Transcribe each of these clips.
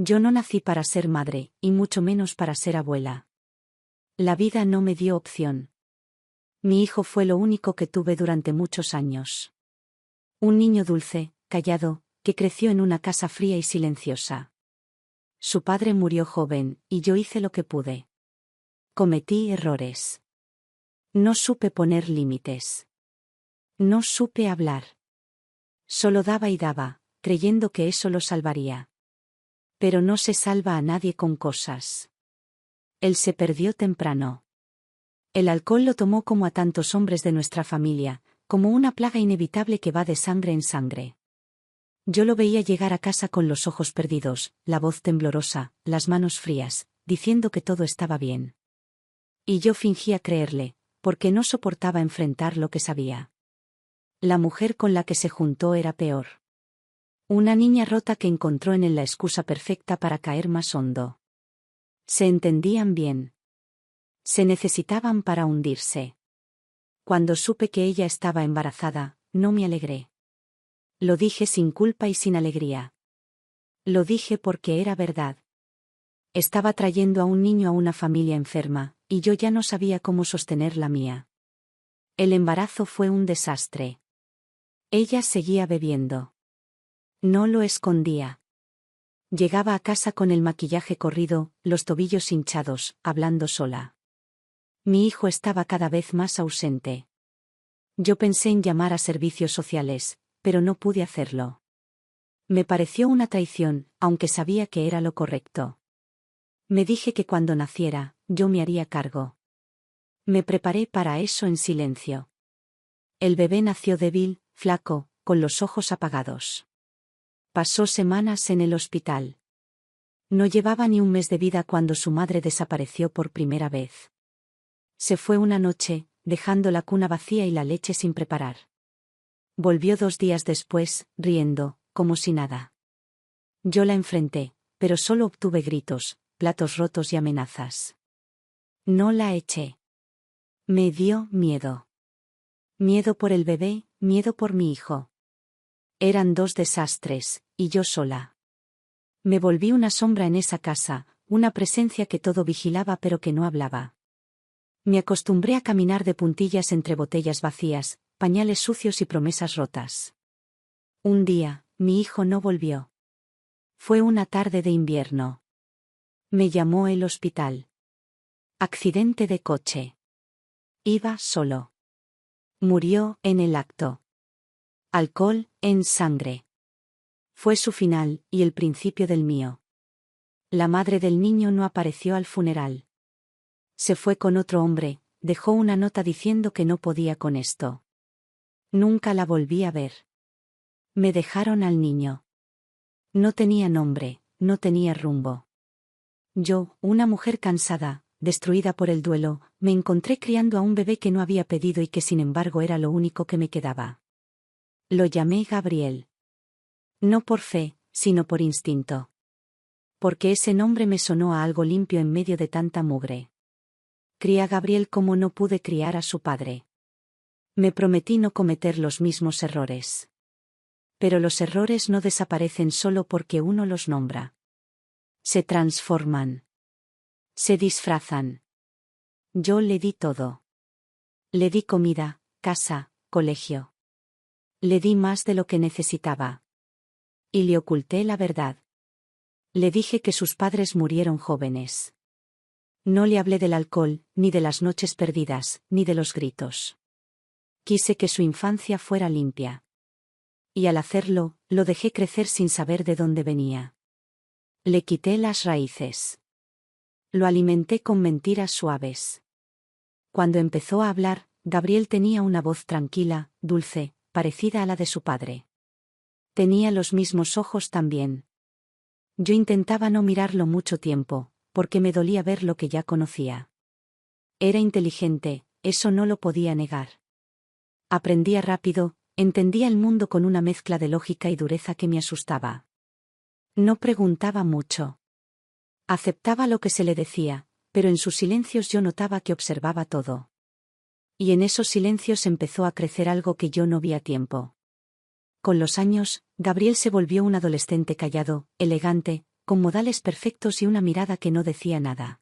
Yo no nací para ser madre, y mucho menos para ser abuela. La vida no me dio opción. Mi hijo fue lo único que tuve durante muchos años. Un niño dulce, callado, que creció en una casa fría y silenciosa. Su padre murió joven, y yo hice lo que pude. Cometí errores. No supe poner límites. No supe hablar. Solo daba y daba, creyendo que eso lo salvaría. Pero no se salva a nadie con cosas. Él se perdió temprano. El alcohol lo tomó como a tantos hombres de nuestra familia, como una plaga inevitable que va de sangre en sangre. Yo lo veía llegar a casa con los ojos perdidos, la voz temblorosa, las manos frías, diciendo que todo estaba bien. Y yo fingía creerle, porque no soportaba enfrentar lo que sabía. La mujer con la que se juntó era peor. Una niña rota que encontró en él la excusa perfecta para caer más hondo. Se entendían bien. Se necesitaban para hundirse. Cuando supe que ella estaba embarazada, no me alegré. Lo dije sin culpa y sin alegría. Lo dije porque era verdad. Estaba trayendo a un niño a una familia enferma, y yo ya no sabía cómo sostener la mía. El embarazo fue un desastre. Ella seguía bebiendo. No lo escondía. Llegaba a casa con el maquillaje corrido, los tobillos hinchados, hablando sola. Mi hijo estaba cada vez más ausente. Yo pensé en llamar a servicios sociales, pero no pude hacerlo. Me pareció una traición, aunque sabía que era lo correcto. Me dije que cuando naciera, yo me haría cargo. Me preparé para eso en silencio. El bebé nació débil, flaco, con los ojos apagados. Pasó semanas en el hospital. No llevaba ni un mes de vida cuando su madre desapareció por primera vez. Se fue una noche, dejando la cuna vacía y la leche sin preparar. Volvió 2 días después, riendo, como si nada. Yo la enfrenté, pero solo obtuve gritos, platos rotos y amenazas. No la eché. Me dio miedo. Miedo por el bebé, miedo por mi hijo. Eran 2 desastres, y yo sola. Me volví una sombra en esa casa, una presencia que todo vigilaba pero que no hablaba. Me acostumbré a caminar de puntillas entre botellas vacías, pañales sucios y promesas rotas. Un día, mi hijo no volvió. Fue una tarde de invierno. Me llamó el hospital. Accidente de coche. Iba solo. Murió en el acto. Alcohol en sangre. Fue su final, y el principio del mío. La madre del niño no apareció al funeral. Se fue con otro hombre, dejó una nota diciendo que no podía con esto. Nunca la volví a ver. Me dejaron al niño. No tenía nombre, no tenía rumbo. Yo, una mujer cansada, destruida por el duelo, me encontré criando a un bebé que no había pedido y que sin embargo era lo único que me quedaba. Lo llamé Gabriel. No por fe, sino por instinto. Porque ese nombre me sonó a algo limpio en medio de tanta mugre. Crié a Gabriel como no pude criar a su padre. Me prometí no cometer los mismos errores. Pero los errores no desaparecen solo porque uno los nombra. Se transforman. Se disfrazan. Yo le di todo. Le di comida, casa, colegio. Le di más de lo que necesitaba. Y le oculté la verdad. Le dije que sus padres murieron jóvenes. No le hablé del alcohol, ni de las noches perdidas, ni de los gritos. Quise que su infancia fuera limpia. Y al hacerlo, lo dejé crecer sin saber de dónde venía. Le quité las raíces. Lo alimenté con mentiras suaves. Cuando empezó a hablar, Gabriel tenía una voz tranquila, dulce, parecida a la de su padre. Tenía los mismos ojos también. Yo intentaba no mirarlo mucho tiempo, porque me dolía ver lo que ya conocía. Era inteligente, eso no lo podía negar. Aprendía rápido, entendía el mundo con una mezcla de lógica y dureza que me asustaba. No preguntaba mucho. Aceptaba lo que se le decía, pero en sus silencios yo notaba que observaba todo. Y en esos silencios empezó a crecer algo que yo no vi a tiempo. Con los años, Gabriel se volvió un adolescente callado, elegante, con modales perfectos y una mirada que no decía nada.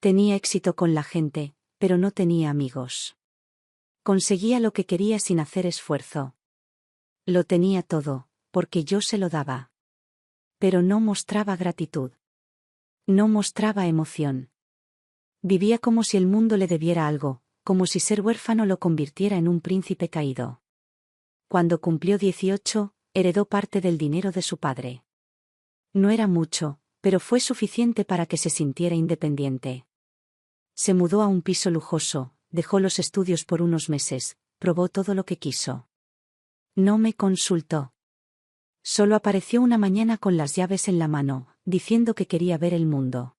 Tenía éxito con la gente, pero no tenía amigos. Conseguía lo que quería sin hacer esfuerzo. Lo tenía todo, porque yo se lo daba. Pero no mostraba gratitud. No mostraba emoción. Vivía como si el mundo le debiera algo, como si ser huérfano lo convirtiera en un príncipe caído. Cuando cumplió 18, heredó parte del dinero de su padre. No era mucho, pero fue suficiente para que se sintiera independiente. Se mudó a un piso lujoso, dejó los estudios por unos meses, probó todo lo que quiso. No me consultó. Solo apareció una mañana con las llaves en la mano, diciendo que quería ver el mundo.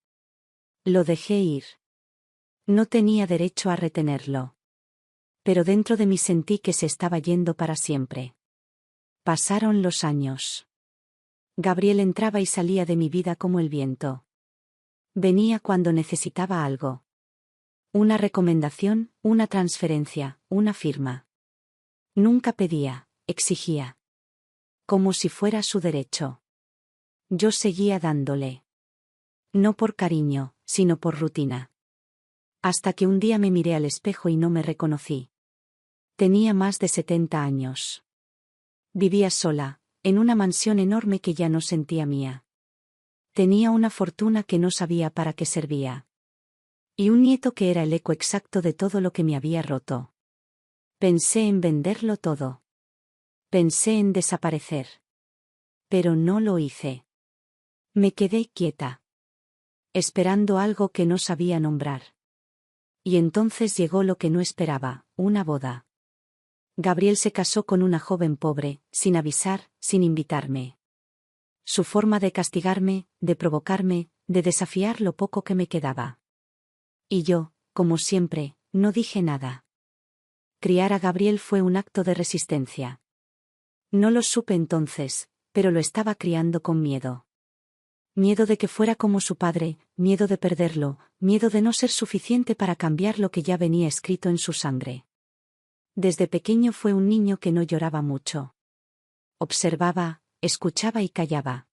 Lo dejé ir. No tenía derecho a retenerlo. Pero dentro de mí sentí que se estaba yendo para siempre. Pasaron los años. Gabriel entraba y salía de mi vida como el viento. Venía cuando necesitaba algo. Una recomendación, una transferencia, una firma. Nunca pedía, exigía. Como si fuera su derecho. Yo seguía dándole. No por cariño, sino por rutina. Hasta que un día me miré al espejo y no me reconocí. Tenía más de 70 años. Vivía sola, en una mansión enorme que ya no sentía mía. Tenía una fortuna que no sabía para qué servía. Y un nieto que era el eco exacto de todo lo que me había roto. Pensé en venderlo todo. Pensé en desaparecer. Pero no lo hice. Me quedé quieta. Esperando algo que no sabía nombrar. Y entonces llegó lo que no esperaba, una boda. Gabriel se casó con una joven pobre, sin avisar, sin invitarme. Su forma de castigarme, de provocarme, de desafiar lo poco que me quedaba. Y yo, como siempre, no dije nada. Criar a Gabriel fue un acto de resistencia. No lo supe entonces, pero lo estaba criando con miedo. Miedo de que fuera como su padre, miedo de perderlo, miedo de no ser suficiente para cambiar lo que ya venía escrito en su sangre. Desde pequeño fue un niño que no lloraba mucho. Observaba, escuchaba y callaba.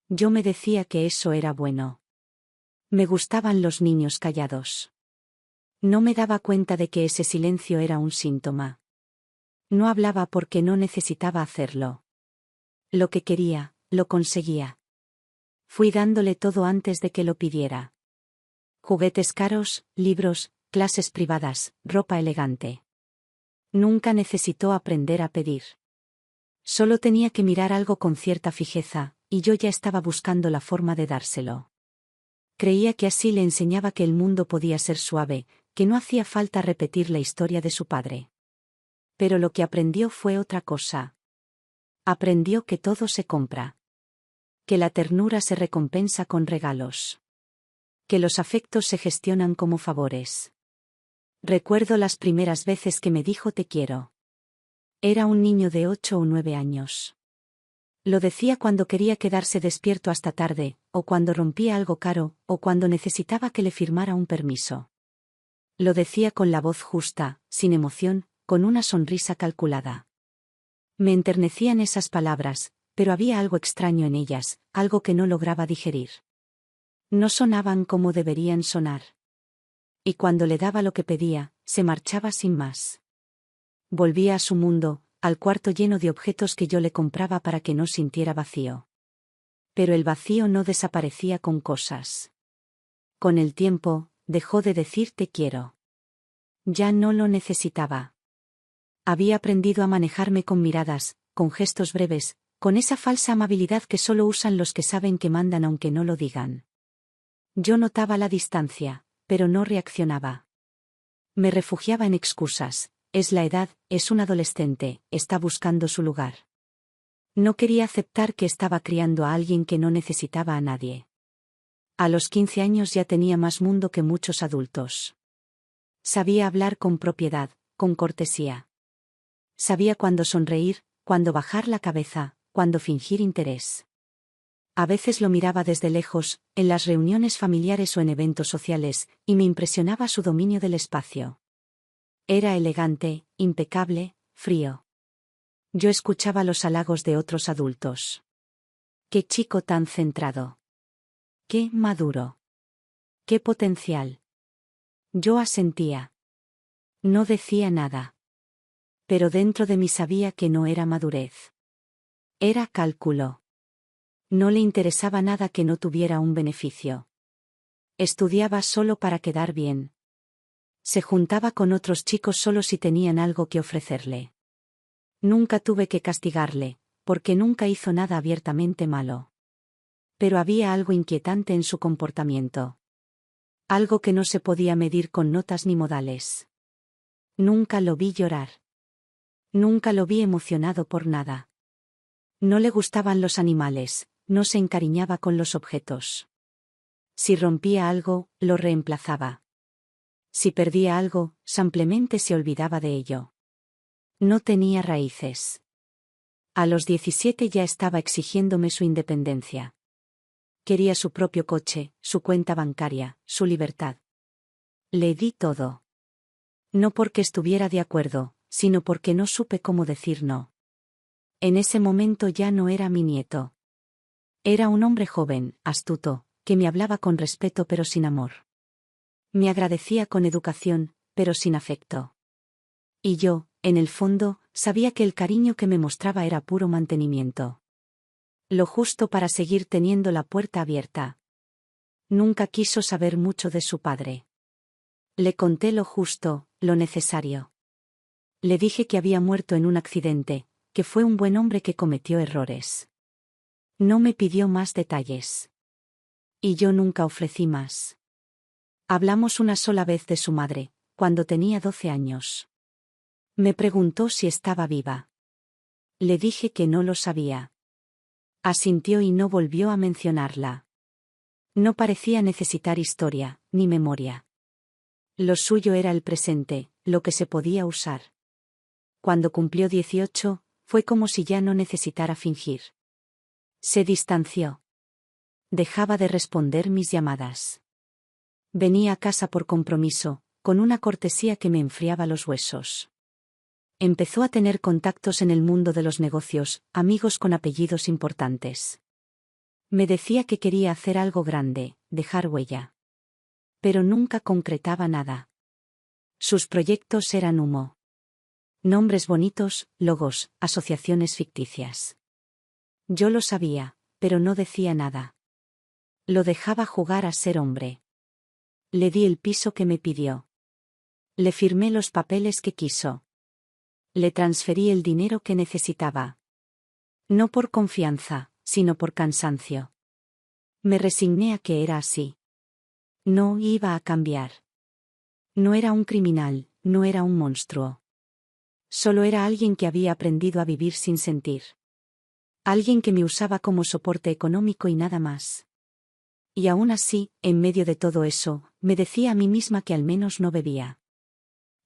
Yo me decía que eso era bueno. Me gustaban los niños callados. No me daba cuenta de que ese silencio era un síntoma. No hablaba porque no necesitaba hacerlo. Lo que quería, lo conseguía. Fui dándole todo antes de que lo pidiera. Juguetes caros, libros, clases privadas, ropa elegante. Nunca necesitó aprender a pedir. Solo tenía que mirar algo con cierta fijeza, y yo ya estaba buscando la forma de dárselo. Creía que así le enseñaba que el mundo podía ser suave, que no hacía falta repetir la historia de su padre. Pero lo que aprendió fue otra cosa. Aprendió que todo se compra. Que la ternura se recompensa con regalos. Que los afectos se gestionan como favores. Recuerdo las primeras veces que me dijo te quiero. Era un niño de 8 o 9 años. Lo decía cuando quería quedarse despierto hasta tarde, o cuando rompía algo caro, o cuando necesitaba que le firmara un permiso. Lo decía con la voz justa, sin emoción, con una sonrisa calculada. Me enternecían esas palabras, pero había algo extraño en ellas, algo que no lograba digerir. No sonaban como deberían sonar. Y cuando le daba lo que pedía, se marchaba sin más. Volvía a su mundo, al cuarto lleno de objetos que yo le compraba para que no sintiera vacío. Pero el vacío no desaparecía con cosas. Con el tiempo, dejó de decir te quiero. Ya no lo necesitaba. Había aprendido a manejarme con miradas, con gestos breves, con esa falsa amabilidad que solo usan los que saben que mandan aunque no lo digan. Yo notaba la distancia, pero no reaccionaba. Me refugiaba en excusas. Es la edad, es un adolescente, está buscando su lugar. No quería aceptar que estaba criando a alguien que no necesitaba a nadie. A los 15 años ya tenía más mundo que muchos adultos. Sabía hablar con propiedad, con cortesía. Sabía cuándo sonreír, cuándo bajar la cabeza, cuándo fingir interés. A veces lo miraba desde lejos, en las reuniones familiares o en eventos sociales, y me impresionaba su dominio del espacio. Era elegante, impecable, frío. Yo escuchaba los halagos de otros adultos. Qué chico tan centrado. Qué maduro. Qué potencial. Yo asentía. No decía nada. Pero dentro de mí sabía que no era madurez. Era cálculo. No le interesaba nada que no tuviera un beneficio. Estudiaba solo para quedar bien. Se juntaba con otros chicos solo si tenían algo que ofrecerle. Nunca tuve que castigarle, porque nunca hizo nada abiertamente malo. Pero había algo inquietante en su comportamiento. Algo que no se podía medir con notas ni modales. Nunca lo vi llorar. Nunca lo vi emocionado por nada. No le gustaban los animales, no se encariñaba con los objetos. Si rompía algo, lo reemplazaba. Si perdía algo, simplemente se olvidaba de ello. No tenía raíces. A los 17 ya estaba exigiéndome su independencia. Quería su propio coche, su cuenta bancaria, su libertad. Le di todo. No porque estuviera de acuerdo, sino porque no supe cómo decir no. En ese momento ya no era mi nieto. Era un hombre joven, astuto, que me hablaba con respeto pero sin amor. Me agradecía con educación, pero sin afecto. Y yo, en el fondo, sabía que el cariño que me mostraba era puro mantenimiento. Lo justo para seguir teniendo la puerta abierta. Nunca quiso saber mucho de su padre. Le conté lo justo, lo necesario. Le dije que había muerto en un accidente, que fue un buen hombre que cometió errores. No me pidió más detalles. Y yo nunca ofrecí más. Hablamos una sola vez de su madre, cuando tenía 12 años. Me preguntó si estaba viva. Le dije que no lo sabía. Asintió y no volvió a mencionarla. No parecía necesitar historia, ni memoria. Lo suyo era el presente, lo que se podía usar. Cuando cumplió 18, fue como si ya no necesitara fingir. Se distanció. Dejaba de responder mis llamadas. Venía a casa por compromiso, con una cortesía que me enfriaba los huesos. Empezó a tener contactos en el mundo de los negocios, amigos con apellidos importantes. Me decía que quería hacer algo grande, dejar huella. Pero nunca concretaba nada. Sus proyectos eran humo. Nombres bonitos, logos, asociaciones ficticias. Yo lo sabía, pero no decía nada. Lo dejaba jugar a ser hombre. Le di el piso que me pidió. Le firmé los papeles que quiso. Le transferí el dinero que necesitaba. No por confianza, sino por cansancio. Me resigné a que era así. No iba a cambiar. No era un criminal, no era un monstruo. Solo era alguien que había aprendido a vivir sin sentir. Alguien que me usaba como soporte económico y nada más. Y aún así, en medio de todo eso, me decía a mí misma que al menos no bebía.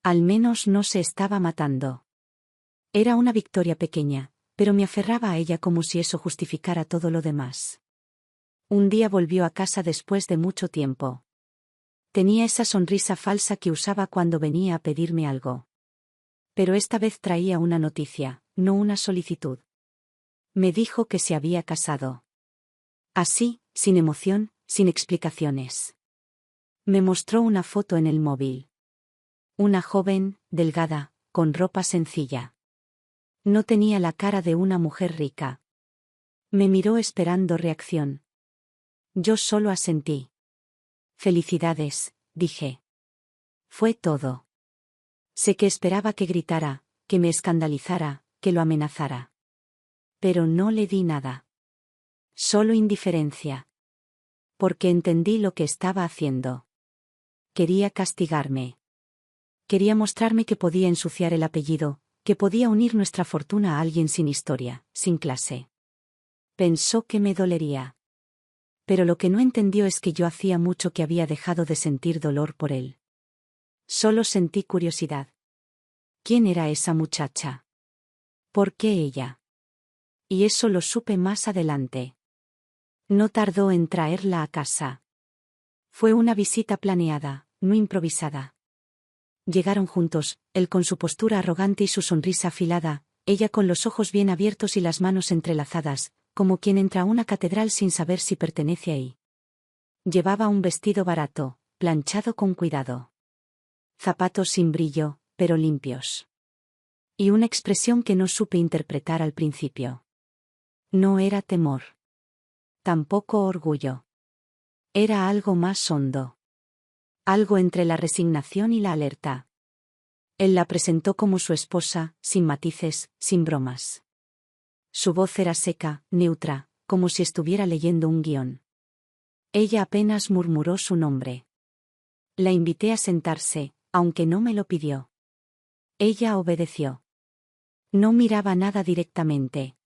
Al menos no se estaba matando. Era una victoria pequeña, pero me aferraba a ella como si eso justificara todo lo demás. Un día volvió a casa después de mucho tiempo. Tenía esa sonrisa falsa que usaba cuando venía a pedirme algo. Pero esta vez traía una noticia, no una solicitud. Me dijo que se había casado. Así, sin emoción, sin explicaciones. Me mostró una foto en el móvil. Una joven, delgada, con ropa sencilla. No tenía la cara de una mujer rica. Me miró esperando reacción. Yo solo asentí. Felicidades, dije. Fue todo. Sé que esperaba que gritara, que me escandalizara, que lo amenazara. Pero no le di nada. Solo indiferencia. Porque entendí lo que estaba haciendo. Quería castigarme. Quería mostrarme que podía ensuciar el apellido, que podía unir nuestra fortuna a alguien sin historia, sin clase. Pensó que me dolería. Pero lo que no entendió es que yo hacía mucho que había dejado de sentir dolor por él. Solo sentí curiosidad. ¿Quién era esa muchacha? ¿Por qué ella? Y eso lo supe más adelante. No tardó en traerla a casa. Fue una visita planeada, no improvisada. Llegaron juntos, él con su postura arrogante y su sonrisa afilada, ella con los ojos bien abiertos y las manos entrelazadas, como quien entra a una catedral sin saber si pertenece ahí. Llevaba un vestido barato, planchado con cuidado. Zapatos sin brillo, pero limpios. Y una expresión que no supe interpretar al principio. No era temor. Tampoco orgullo. Era algo más hondo. Algo entre la resignación y la alerta. Él la presentó como su esposa, sin matices, sin bromas. Su voz era seca, neutra, como si estuviera leyendo un guión. Ella apenas murmuró su nombre. La invité a sentarse, aunque no me lo pidió. Ella obedeció. No miraba nada directamente.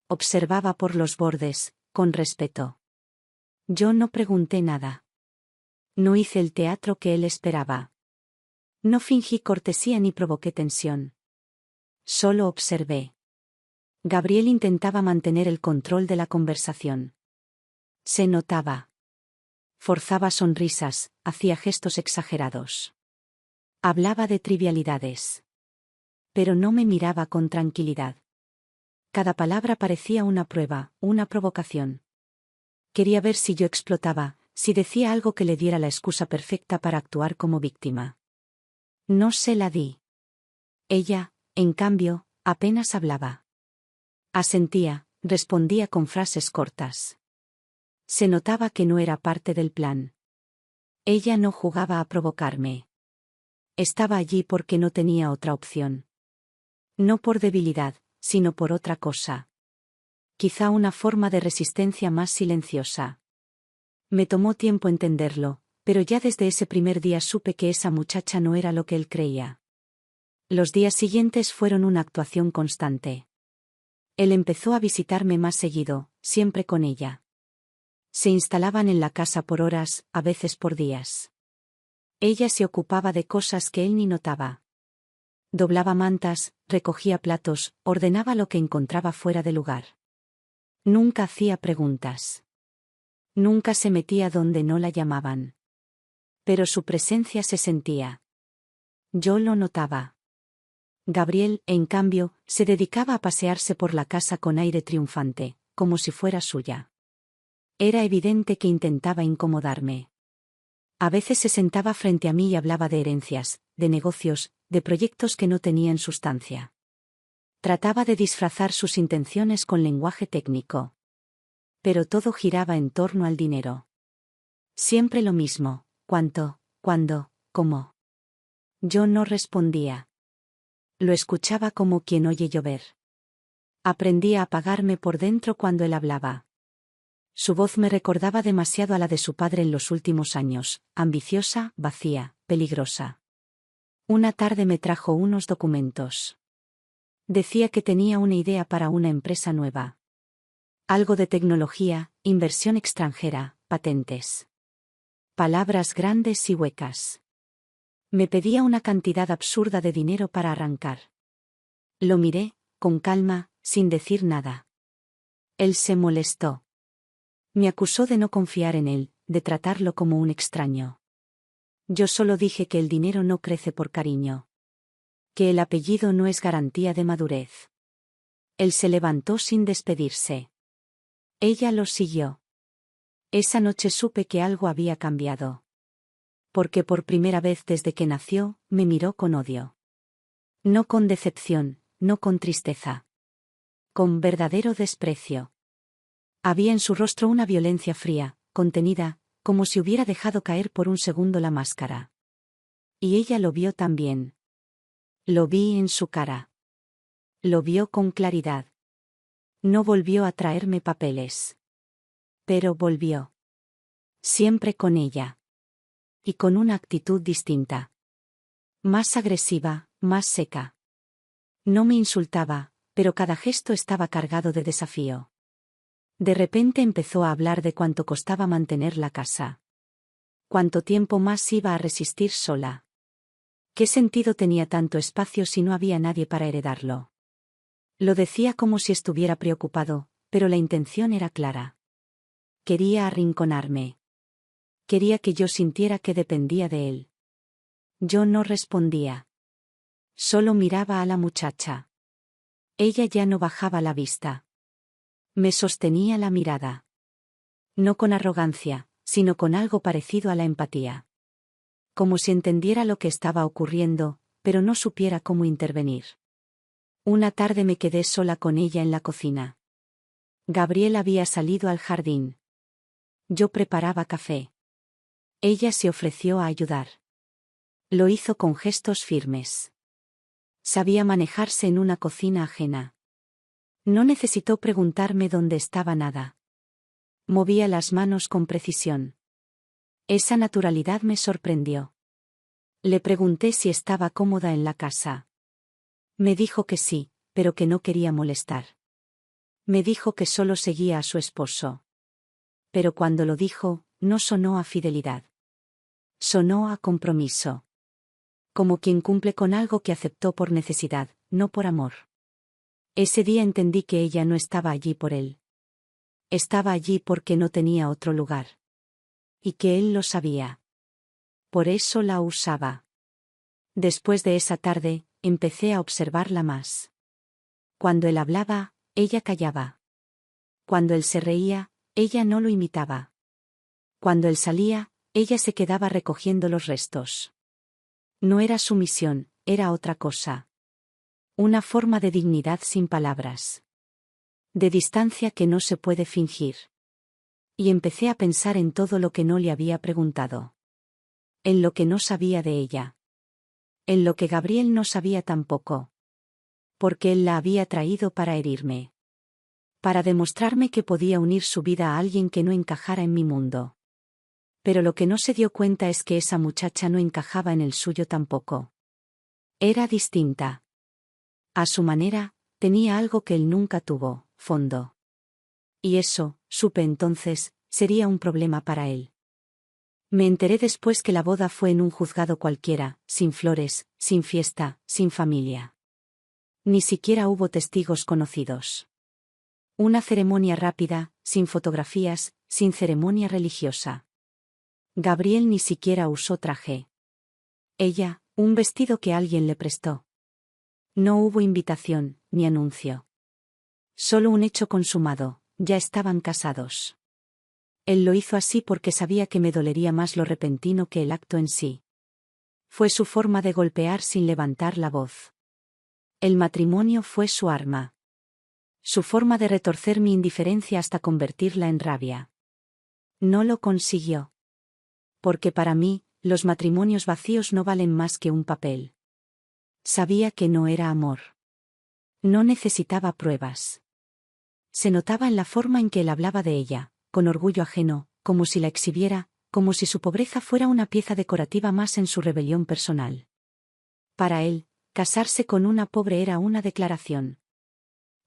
Observaba por los bordes, con respeto. Yo no pregunté nada. No hice el teatro que él esperaba. No fingí cortesía ni provoqué tensión. Solo observé. Gabriel intentaba mantener el control de la conversación. Se notaba. Forzaba sonrisas, hacía gestos exagerados. Hablaba de trivialidades. Pero no me miraba con tranquilidad. Cada palabra parecía una prueba, una provocación. Quería ver si yo explotaba, si decía algo que le diera la excusa perfecta para actuar como víctima. No se la di. Ella, en cambio, apenas hablaba. Asentía, respondía con frases cortas. Se notaba que no era parte del plan. Ella no jugaba a provocarme. Estaba allí porque no tenía otra opción. No por debilidad, sino por otra cosa. Quizá una forma de resistencia más silenciosa. Me tomó tiempo entenderlo, pero ya desde ese primer día supe que esa muchacha no era lo que él creía. Los días siguientes fueron una actuación constante. Él empezó a visitarme más seguido, siempre con ella. Se instalaban en la casa por horas, a veces por días. Ella se ocupaba de cosas que él ni notaba. Doblaba mantas, recogía platos, ordenaba lo que encontraba fuera de lugar. Nunca hacía preguntas. Nunca se metía donde no la llamaban. Pero su presencia se sentía. Yo lo notaba. Gabriel, en cambio, se dedicaba a pasearse por la casa con aire triunfante, como si fuera suya. Era evidente que intentaba incomodarme. A veces se sentaba frente a mí y hablaba de herencias, de negocios, de proyectos que no tenían sustancia. Trataba de disfrazar sus intenciones con lenguaje técnico. Pero todo giraba en torno al dinero. Siempre lo mismo: cuánto, cuándo, cómo. Yo no respondía. Lo escuchaba como quien oye llover. Aprendí a apagarme por dentro cuando él hablaba. Su voz me recordaba demasiado a la de su padre en los últimos años, ambiciosa, vacía, peligrosa. Una tarde me trajo unos documentos. Decía que tenía una idea para una empresa nueva. Algo de tecnología, inversión extranjera, patentes. Palabras grandes y huecas. Me pedía una cantidad absurda de dinero para arrancar. Lo miré, con calma, sin decir nada. Él se molestó. Me acusó de no confiar en él, de tratarlo como un extraño. Yo solo dije que el dinero no crece por cariño. Que el apellido no es garantía de madurez. Él se levantó sin despedirse. Ella lo siguió. Esa noche supe que algo había cambiado. Porque por primera vez desde que nació, me miró con odio. No con decepción, no con tristeza. Con verdadero desprecio. Había en su rostro una violencia fría, contenida, como si hubiera dejado caer por un segundo la máscara. Y ella lo vio también. Lo vi en su cara. Lo vio con claridad. No volvió a traerme papeles. Pero volvió. Siempre con ella. Y con una actitud distinta. Más agresiva, más seca. No me insultaba, pero cada gesto estaba cargado de desafío. De repente empezó a hablar de cuánto costaba mantener la casa. Cuánto tiempo más iba a resistir sola. ¿Qué sentido tenía tanto espacio si no había nadie para heredarlo? Lo decía como si estuviera preocupado, pero la intención era clara. Quería arrinconarme. Quería que yo sintiera que dependía de él. Yo no respondía. Solo miraba a la muchacha. Ella ya no bajaba la vista. Me sostenía la mirada. No con arrogancia, sino con algo parecido a la empatía. Como si entendiera lo que estaba ocurriendo, pero no supiera cómo intervenir. Una tarde me quedé sola con ella en la cocina. Gabriel había salido al jardín. Yo preparaba café. Ella se ofreció a ayudar. Lo hizo con gestos firmes. Sabía manejarse en una cocina ajena. No necesitó preguntarme dónde estaba nada. Movía las manos con precisión. Esa naturalidad me sorprendió. Le pregunté si estaba cómoda en la casa. Me dijo que sí, pero que no quería molestar. Me dijo que solo seguía a su esposo. Pero cuando lo dijo, no sonó a fidelidad. Sonó a compromiso. Como quien cumple con algo que aceptó por necesidad, no por amor. Ese día entendí que ella no estaba allí por él. Estaba allí porque no tenía otro lugar. Y que él lo sabía. Por eso la usaba. Después de esa tarde, empecé a observarla más. Cuando él hablaba, ella callaba. Cuando él se reía, ella no lo imitaba. Cuando él salía, ella se quedaba recogiendo los restos. No era sumisión, era otra cosa. Una forma de dignidad sin palabras. De distancia que no se puede fingir. Y empecé a pensar en todo lo que no le había preguntado. En lo que no sabía de ella. En lo que Gabriel no sabía tampoco. Porque él la había traído para herirme. Para demostrarme que podía unir su vida a alguien que no encajara en mi mundo. Pero lo que no se dio cuenta es que esa muchacha no encajaba en el suyo tampoco. Era distinta. A su manera, tenía algo que él nunca tuvo, fondo. Y eso, supe entonces, sería un problema para él. Me enteré después que la boda fue en un juzgado cualquiera, sin flores, sin fiesta, sin familia. Ni siquiera hubo testigos conocidos. Una ceremonia rápida, sin fotografías, sin ceremonia religiosa. Gabriel ni siquiera usó traje. Ella, un vestido que alguien le prestó. No hubo invitación, ni anuncio. Solo un hecho consumado, ya estaban casados. Él lo hizo así porque sabía que me dolería más lo repentino que el acto en sí. Fue su forma de golpear sin levantar la voz. El matrimonio fue su arma. Su forma de retorcer mi indiferencia hasta convertirla en rabia. No lo consiguió. Porque para mí, los matrimonios vacíos no valen más que un papel. Sabía que no era amor. No necesitaba pruebas. Se notaba en la forma en que él hablaba de ella, con orgullo ajeno, como si la exhibiera, como si su pobreza fuera una pieza decorativa más en su rebelión personal. Para él, casarse con una pobre era una declaración.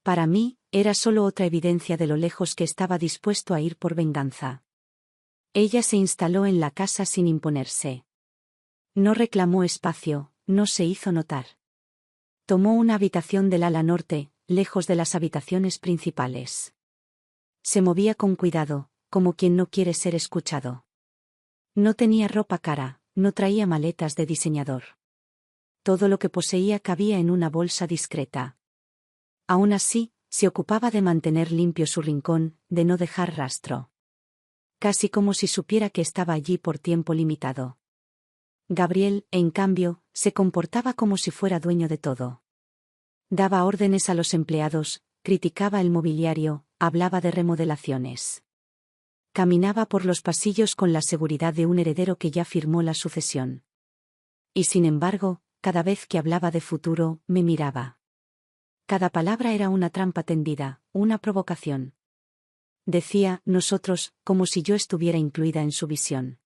Para mí, era solo otra evidencia de lo lejos que estaba dispuesto a ir por venganza. Ella se instaló en la casa sin imponerse. No reclamó espacio, no se hizo notar. Tomó una habitación del ala norte, lejos de las habitaciones principales. Se movía con cuidado, como quien no quiere ser escuchado. No tenía ropa cara, no traía maletas de diseñador. Todo lo que poseía cabía en una bolsa discreta. Aún así, se ocupaba de mantener limpio su rincón, de no dejar rastro. Casi como si supiera que estaba allí por tiempo limitado. Gabriel, en cambio, se comportaba como si fuera dueño de todo. Daba órdenes a los empleados, criticaba el mobiliario, hablaba de remodelaciones. Caminaba por los pasillos con la seguridad de un heredero que ya firmó la sucesión. Y sin embargo, cada vez que hablaba de futuro, me miraba. Cada palabra era una trampa tendida, una provocación. Decía, nosotros, como si yo estuviera incluida en su visión.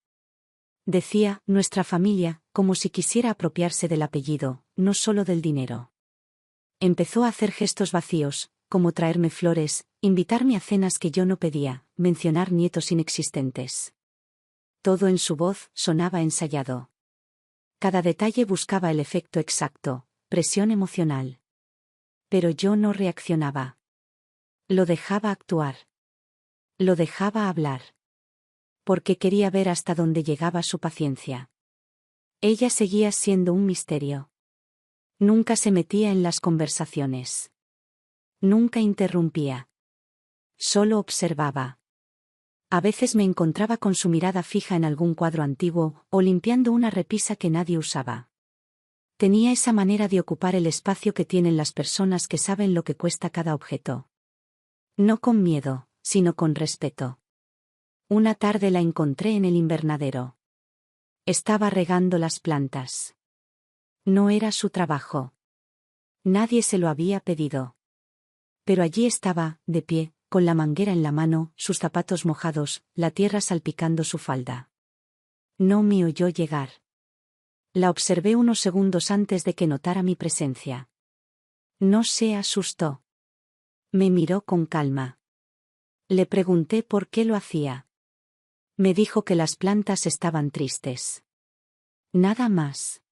Decía, nuestra familia, como si quisiera apropiarse del apellido, no solo del dinero. Empezó a hacer gestos vacíos, como traerme flores, invitarme a cenas que yo no pedía, mencionar nietos inexistentes. Todo en su voz sonaba ensayado. Cada detalle buscaba el efecto exacto, presión emocional. Pero yo no reaccionaba. Lo dejaba actuar. Lo dejaba hablar. Porque quería ver hasta dónde llegaba su paciencia. Ella seguía siendo un misterio. Nunca se metía en las conversaciones. Nunca interrumpía. Solo observaba. A veces me encontraba con su mirada fija en algún cuadro antiguo, o limpiando una repisa que nadie usaba. Tenía esa manera de ocupar el espacio que tienen las personas que saben lo que cuesta cada objeto. No con miedo, sino con respeto. Una tarde la encontré en el invernadero. Estaba regando las plantas. No era su trabajo. Nadie se lo había pedido. Pero allí estaba, de pie, con la manguera en la mano, sus zapatos mojados, la tierra salpicando su falda. No me oyó llegar. La observé unos segundos antes de que notara mi presencia. No se asustó. Me miró con calma. Le pregunté por qué lo hacía. Me dijo que las plantas estaban tristes. Nada más.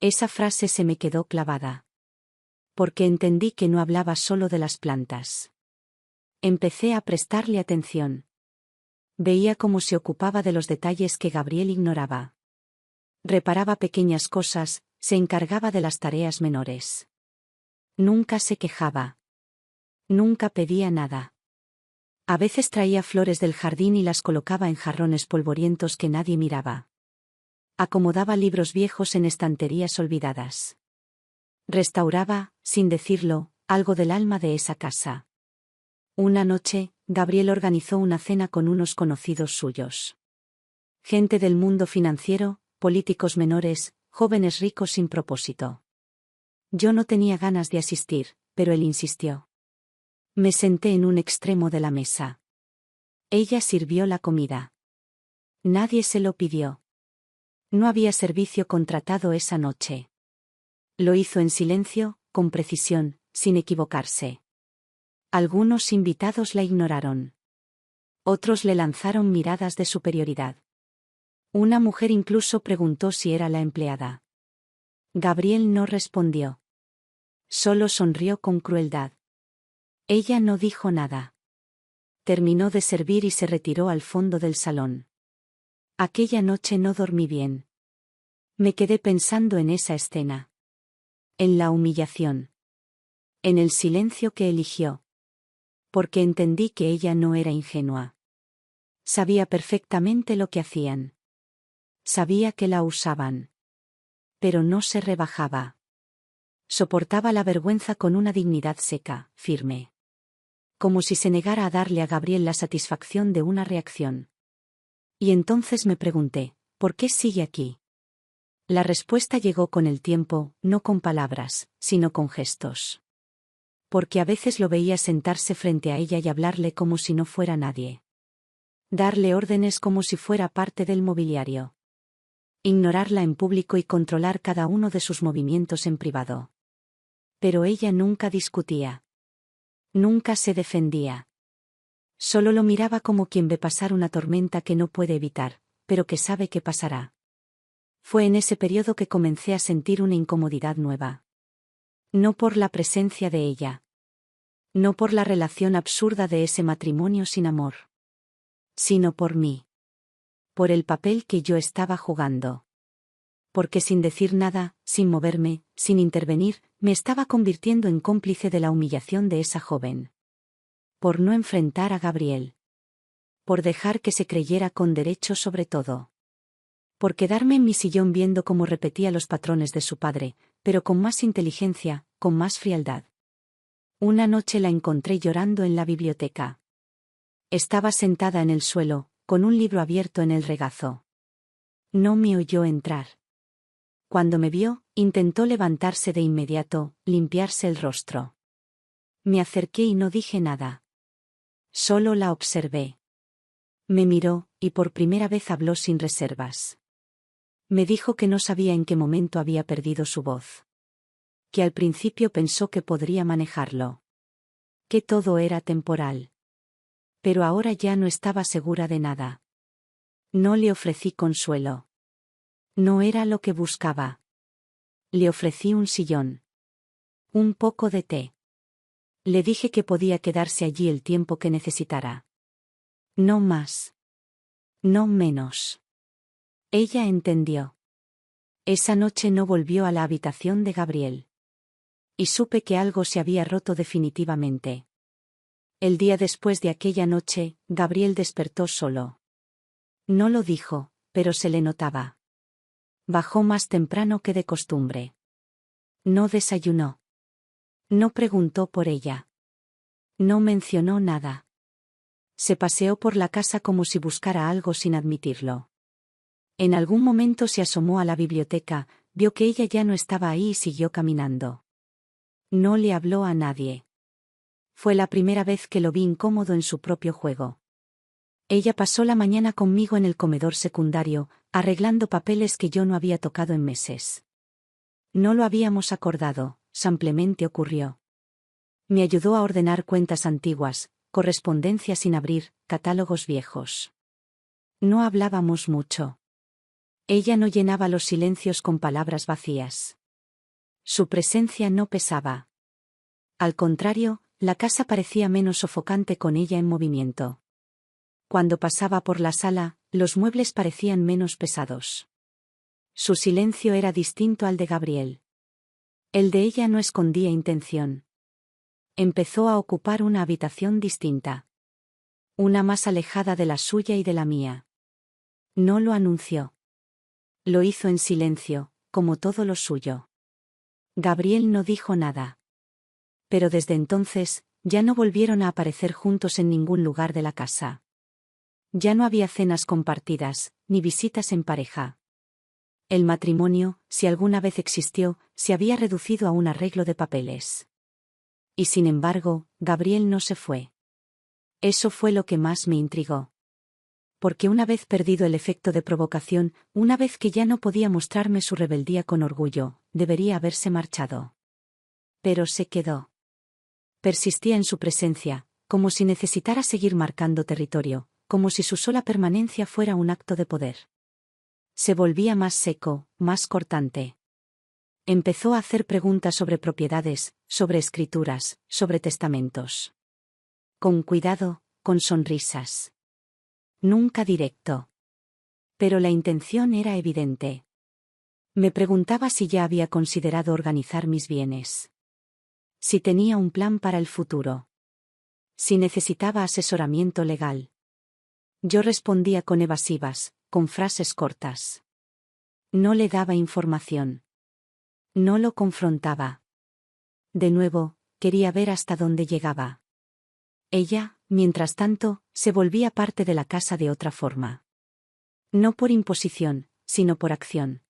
Esa frase se me quedó clavada. Porque entendí que no hablaba solo de las plantas. Empecé a prestarle atención. Veía cómo se ocupaba de los detalles que Gabriel ignoraba. Reparaba pequeñas cosas, se encargaba de las tareas menores. Nunca se quejaba. Nunca pedía nada. A veces traía flores del jardín y las colocaba en jarrones polvorientos que nadie miraba. Acomodaba libros viejos en estanterías olvidadas. Restauraba, sin decirlo, algo del alma de esa casa. Una noche, Gabriel organizó una cena con unos conocidos suyos. Gente del mundo financiero, políticos menores, jóvenes ricos sin propósito. Yo no tenía ganas de asistir, pero él insistió. Me senté en un extremo de la mesa. Ella sirvió la comida. Nadie se lo pidió. No había servicio contratado esa noche. Lo hizo en silencio, con precisión, sin equivocarse. Algunos invitados la ignoraron. Otros le lanzaron miradas de superioridad. Una mujer incluso preguntó si era la empleada. Gabriel no respondió. Solo sonrió con crueldad. Ella no dijo nada. Terminó de servir y se retiró al fondo del salón. Aquella noche no dormí bien. Me quedé pensando en esa escena. En la humillación. En el silencio que eligió. Porque entendí que ella no era ingenua. Sabía perfectamente lo que hacían. Sabía que la usaban. Pero no se rebajaba. Soportaba la vergüenza con una dignidad seca, firme. Como si se negara a darle a Gabriel la satisfacción de una reacción. Y entonces me pregunté, ¿por qué sigue aquí? La respuesta llegó con el tiempo, no con palabras, sino con gestos. Porque a veces lo veía sentarse frente a ella y hablarle como si no fuera nadie. Darle órdenes como si fuera parte del mobiliario. Ignorarla en público y controlar cada uno de sus movimientos en privado. Pero ella nunca discutía. Nunca se defendía. Solo lo miraba como quien ve pasar una tormenta que no puede evitar, pero que sabe que pasará. Fue en ese periodo que comencé a sentir una incomodidad nueva. No por la presencia de ella. No por la relación absurda de ese matrimonio sin amor. Sino por mí. Por el papel que yo estaba jugando. Porque sin decir nada, sin moverme, sin intervenir, me estaba convirtiendo en cómplice de la humillación de esa joven. Por no enfrentar a Gabriel. Por dejar que se creyera con derecho sobre todo. Por quedarme en mi sillón viendo cómo repetía los patrones de su padre, pero con más inteligencia, con más frialdad. Una noche la encontré llorando en la biblioteca. Estaba sentada en el suelo, con un libro abierto en el regazo. No me oyó entrar. Cuando me vio, intentó levantarse de inmediato, limpiarse el rostro. Me acerqué y no dije nada. Solo la observé. Me miró, y por primera vez habló sin reservas. Me dijo que no sabía en qué momento había perdido su voz. Que al principio pensó que podría manejarlo. Que todo era temporal. Pero ahora ya no estaba segura de nada. No le ofrecí consuelo. No era lo que buscaba. Le ofrecí un sillón. Un poco de té. Le dije que podía quedarse allí el tiempo que necesitara. No más. No menos. Ella entendió. Esa noche no volvió a la habitación de Gabriel. Y supe que algo se había roto definitivamente. El día después de aquella noche, Gabriel despertó solo. No lo dijo, pero se le notaba. Bajó más temprano que de costumbre. No desayunó. No preguntó por ella. No mencionó nada. Se paseó por la casa como si buscara algo sin admitirlo. En algún momento se asomó a la biblioteca, vio que ella ya no estaba ahí y siguió caminando. No le habló a nadie. Fue la primera vez que lo vi incómodo en su propio juego. Ella pasó la mañana conmigo en el comedor secundario, arreglando papeles que yo no había tocado en meses. No lo habíamos acordado, simplemente ocurrió. Me ayudó a ordenar cuentas antiguas, correspondencia sin abrir, catálogos viejos. No hablábamos mucho. Ella no llenaba los silencios con palabras vacías. Su presencia no pesaba. Al contrario, la casa parecía menos sofocante con ella en movimiento. Cuando pasaba por la sala, los muebles parecían menos pesados. Su silencio era distinto al de Gabriel. El de ella no escondía intención. Empezó a ocupar una habitación distinta. Una más alejada de la suya y de la mía. No lo anunció. Lo hizo en silencio, como todo lo suyo. Gabriel no dijo nada. Pero desde entonces, ya no volvieron a aparecer juntos en ningún lugar de la casa. Ya no había cenas compartidas, ni visitas en pareja. El matrimonio, si alguna vez existió, se había reducido a un arreglo de papeles. Y sin embargo, Gabriel no se fue. Eso fue lo que más me intrigó. Porque una vez perdido el efecto de provocación, una vez que ya no podía mostrarme su rebeldía con orgullo, debería haberse marchado. Pero se quedó. Persistía en su presencia, como si necesitara seguir marcando territorio, como si su sola permanencia fuera un acto de poder. Se volvía más seco, más cortante. Empezó a hacer preguntas sobre propiedades, sobre escrituras, sobre testamentos. Con cuidado, con sonrisas. Nunca directo. Pero la intención era evidente. Me preguntaba si ya había considerado organizar mis bienes. Si tenía un plan para el futuro. Si necesitaba asesoramiento legal. Yo respondía con evasivas, con frases cortas. No le daba información. No lo confrontaba. De nuevo, quería ver hasta dónde llegaba. Ella, mientras tanto, se volvía parte de la casa de otra forma. No por imposición, sino por acción.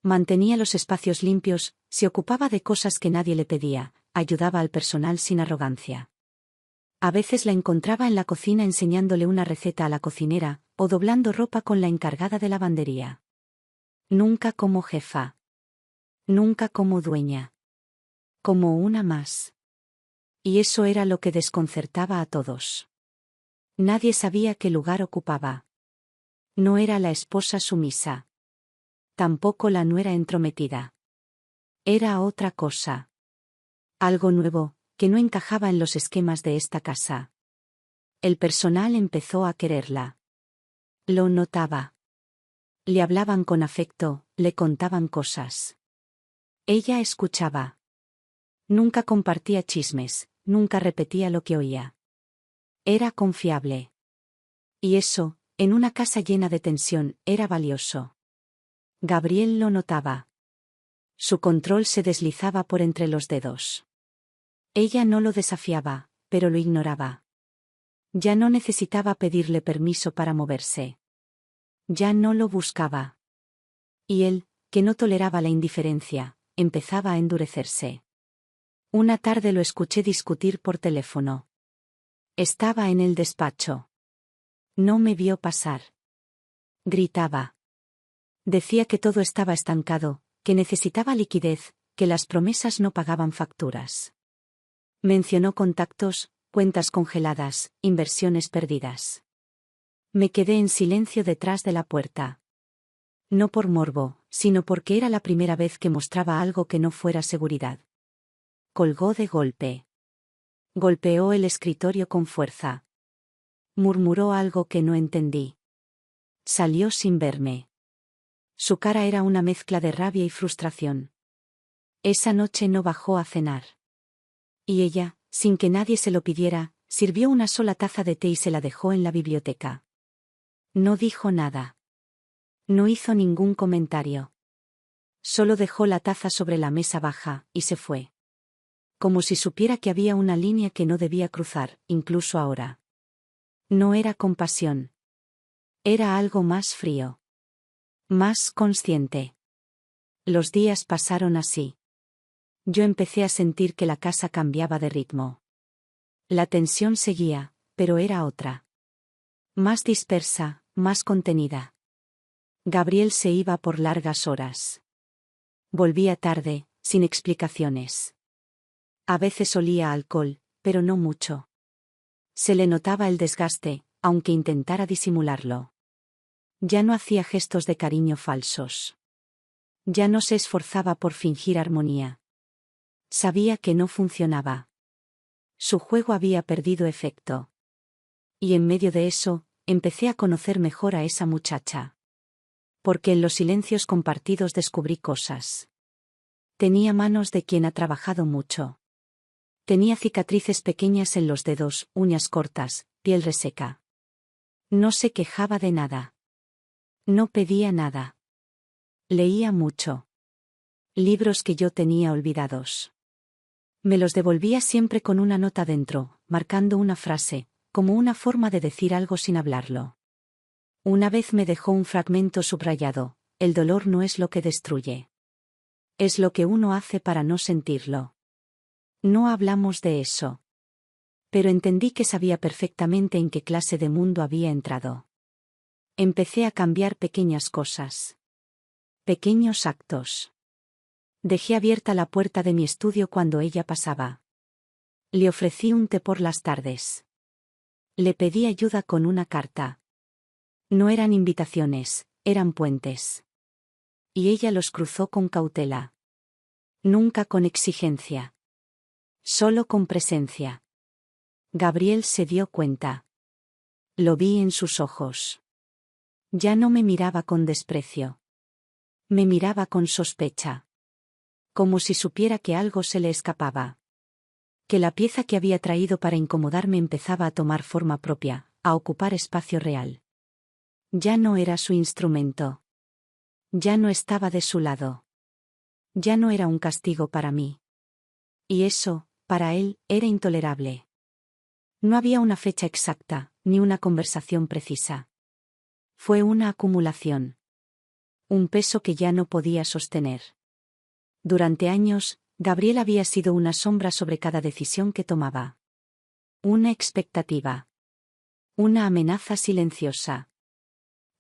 Mantenía los espacios limpios, se ocupaba de cosas que nadie le pedía, ayudaba al personal sin arrogancia. A veces la encontraba en la cocina enseñándole una receta a la cocinera, o doblando ropa con la encargada de lavandería. Nunca como jefa. Nunca como dueña. Como una más. Y eso era lo que desconcertaba a todos. Nadie sabía qué lugar ocupaba. No era la esposa sumisa. Tampoco la nuera entrometida. Era otra cosa. Algo nuevo, que no encajaba en los esquemas de esta casa. El personal empezó a quererla. Lo notaba. Le hablaban con afecto, le contaban cosas. Ella escuchaba. Nunca compartía chismes, nunca repetía lo que oía. Era confiable. Y eso, en una casa llena de tensión, era valioso. Gabriel lo notaba. Su control se deslizaba por entre los dedos. Ella no lo desafiaba, pero lo ignoraba. Ya no necesitaba pedirle permiso para moverse. Ya no lo buscaba. Y él, que no toleraba la indiferencia, empezaba a endurecerse. Una tarde lo escuché discutir por teléfono. Estaba en el despacho. No me vio pasar. Gritaba. Decía que todo estaba estancado, que necesitaba liquidez, que las promesas no pagaban facturas. Mencionó contactos, cuentas congeladas, inversiones perdidas. Me quedé en silencio detrás de la puerta. No por morbo, sino porque era la primera vez que mostraba algo que no fuera seguridad. Colgó de golpe. Golpeó el escritorio con fuerza. Murmuró algo que no entendí. Salió sin verme. Su cara era una mezcla de rabia y frustración. Esa noche no bajó a cenar. Y ella, sin que nadie se lo pidiera, Sirvió una sola taza de té y se la dejó en la biblioteca. No dijo nada. No hizo ningún comentario. Solo dejó la taza sobre la mesa baja, y se fue. Como si supiera que había una línea que no debía cruzar, incluso ahora. No era compasión. Era algo más frío. Más consciente. Los días pasaron así. Yo empecé a sentir que la casa cambiaba de ritmo. La tensión seguía, pero era otra. Más dispersa, más contenida. Gabriel se iba por largas horas. Volvía tarde, sin explicaciones. A veces olía a alcohol, pero no mucho. Se le notaba el desgaste, aunque intentara disimularlo. Ya no hacía gestos de cariño falsos. Ya no se esforzaba por fingir armonía. Sabía que no funcionaba. Su juego había perdido efecto. Y en medio de eso, empecé a conocer mejor a esa muchacha. Porque en los silencios compartidos descubrí cosas. Tenía manos de quien ha trabajado mucho. Tenía cicatrices pequeñas en los dedos, uñas cortas, piel reseca. No se quejaba de nada. No pedía nada. Leía mucho. Libros que yo tenía olvidados. Me los devolvía siempre con una nota dentro, marcando una frase, como una forma de decir algo sin hablarlo. Una vez me dejó un fragmento subrayado: el dolor no es lo que destruye. Es lo que uno hace para no sentirlo. No hablamos de eso. Pero entendí que sabía perfectamente en qué clase de mundo había entrado. Empecé a cambiar pequeñas cosas. Pequeños actos. Dejé abierta la puerta de mi estudio cuando ella pasaba. Le ofrecí un té por las tardes. Le pedí ayuda con una carta. No eran invitaciones, eran puentes. Y ella los cruzó con cautela. Nunca con exigencia. Solo con presencia. Gabriel se dio cuenta. Lo vi en sus ojos. Ya no me miraba con desprecio. Me miraba con sospecha. Como si supiera que algo se le escapaba. Que la pieza que había traído para incomodarme empezaba a tomar forma propia, a ocupar espacio real. Ya no era su instrumento. Ya no estaba de su lado. Ya no era un castigo para mí. Y eso, para él, era intolerable. No había una fecha exacta, ni una conversación precisa. Fue una acumulación. Un peso que ya no podía sostener. Durante años, Gabriel había sido una sombra sobre cada decisión que tomaba. Una expectativa. Una amenaza silenciosa.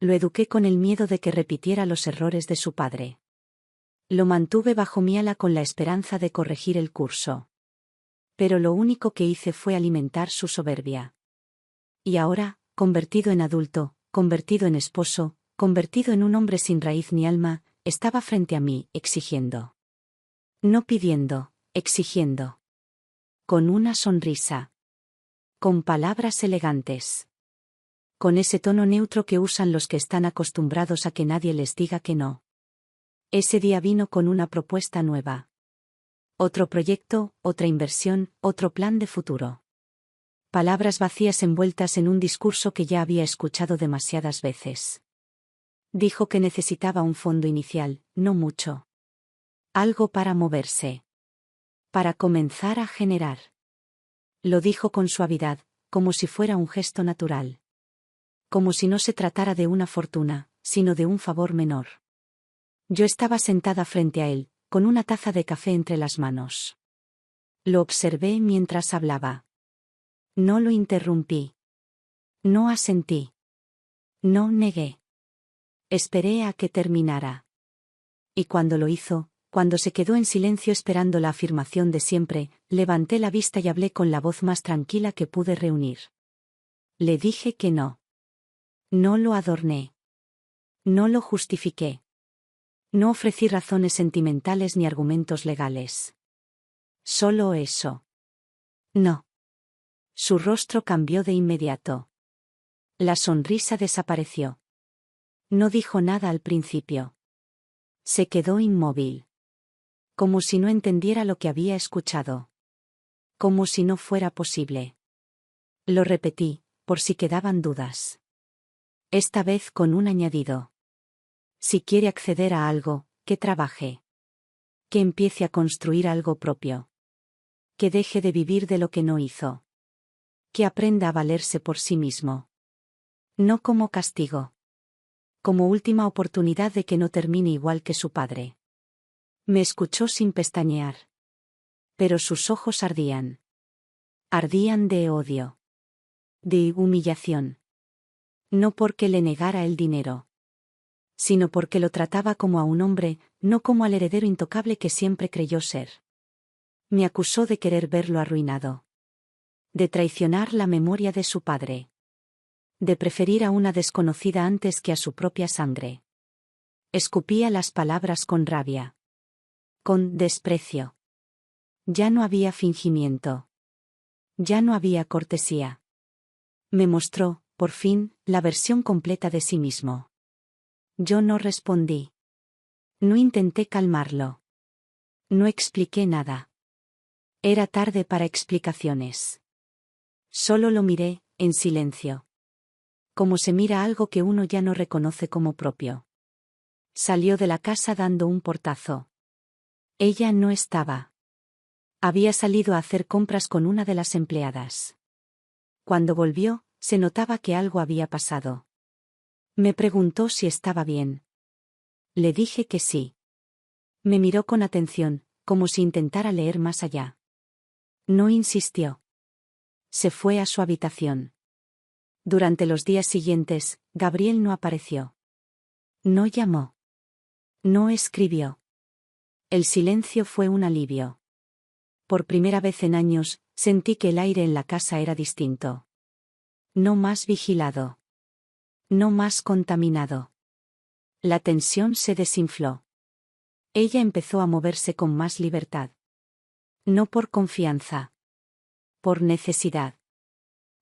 Lo eduqué con el miedo de que repitiera los errores de su padre. Lo mantuve bajo mi ala con la esperanza de corregir el curso. Pero lo único que hice fue alimentar su soberbia. Y ahora, convertido en adulto, convertido en esposo, convertido en un hombre sin raíz ni alma, estaba frente a mí, exigiendo. No pidiendo, exigiendo. Con una sonrisa. Con palabras elegantes. Con ese tono neutro que usan los que están acostumbrados a que nadie les diga que no. Ese día vino con una propuesta nueva. Otro proyecto, otra inversión, otro plan de futuro. Palabras vacías envueltas en un discurso que ya había escuchado demasiadas veces. Dijo que necesitaba un fondo inicial, no mucho. Algo para moverse. Para comenzar a generar. Lo dijo con suavidad, como si fuera un gesto natural. Como si no se tratara de una fortuna, sino de un favor menor. Yo estaba sentada frente a él, con una taza de café entre las manos. Lo observé mientras hablaba. No lo interrumpí. No asentí. No negué. Esperé a que terminara. Y cuando lo hizo, cuando se quedó en silencio esperando la afirmación de siempre, levanté la vista y hablé con la voz más tranquila que pude reunir. Le dije que no. No lo adorné. No lo justifiqué. No ofrecí razones sentimentales ni argumentos legales. Solo eso. No. Su rostro cambió de inmediato. La sonrisa desapareció. No dijo nada al principio. Se quedó inmóvil. Como si no entendiera lo que había escuchado. Como si no fuera posible. Lo repetí, por si quedaban dudas. Esta vez con un añadido. Si quiere acceder a algo, que trabaje. Que empiece a construir algo propio. Que deje de vivir de lo que no hizo. Que aprenda a valerse por sí mismo. No como castigo. Como última oportunidad de que no termine igual que su padre. Me escuchó sin pestañear. Pero sus ojos ardían. Ardían de odio. De humillación. No porque le negara el dinero. Sino porque lo trataba como a un hombre, no como al heredero intocable que siempre creyó ser. Me acusó de querer verlo arruinado. De traicionar la memoria de su padre. De preferir a una desconocida antes que a su propia sangre. Escupía las palabras con rabia. Con desprecio. Ya no había fingimiento. Ya no había cortesía. Me mostró, por fin, la versión completa de sí mismo. Yo no respondí. No intenté calmarlo. No expliqué nada. Era tarde para explicaciones. Solo lo miré, en silencio. Como se mira algo que uno ya no reconoce como propio. Salió de la casa dando un portazo. Ella no estaba. Había salido a hacer compras con una de las empleadas. Cuando volvió, se notaba que algo había pasado. Me preguntó si estaba bien. Le dije que sí. Me miró con atención, como si intentara leer más allá. No insistió. Se fue a su habitación. Durante los días siguientes, Gabriel no apareció. No llamó. No escribió. El silencio fue un alivio. Por primera vez en años, sentí que el aire en la casa era distinto. No más vigilado. No más contaminado. La tensión se desinfló. Ella empezó a moverse con más libertad. No por confianza. Por necesidad.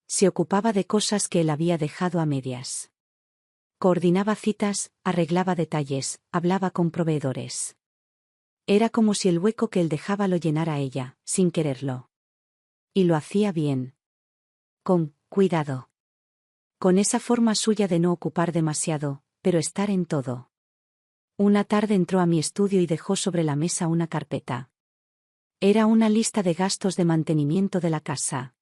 Se ocupaba de cosas que él había dejado a medias. Coordinaba citas, arreglaba detalles, hablaba con proveedores. Era como si el hueco que él dejaba lo llenara ella, sin quererlo. Y lo hacía bien. Con cuidado. Con esa forma suya de no ocupar demasiado, pero estar en todo. Una tarde entró a mi estudio y dejó sobre la mesa una carpeta. Era una lista de gastos de mantenimiento de la casa.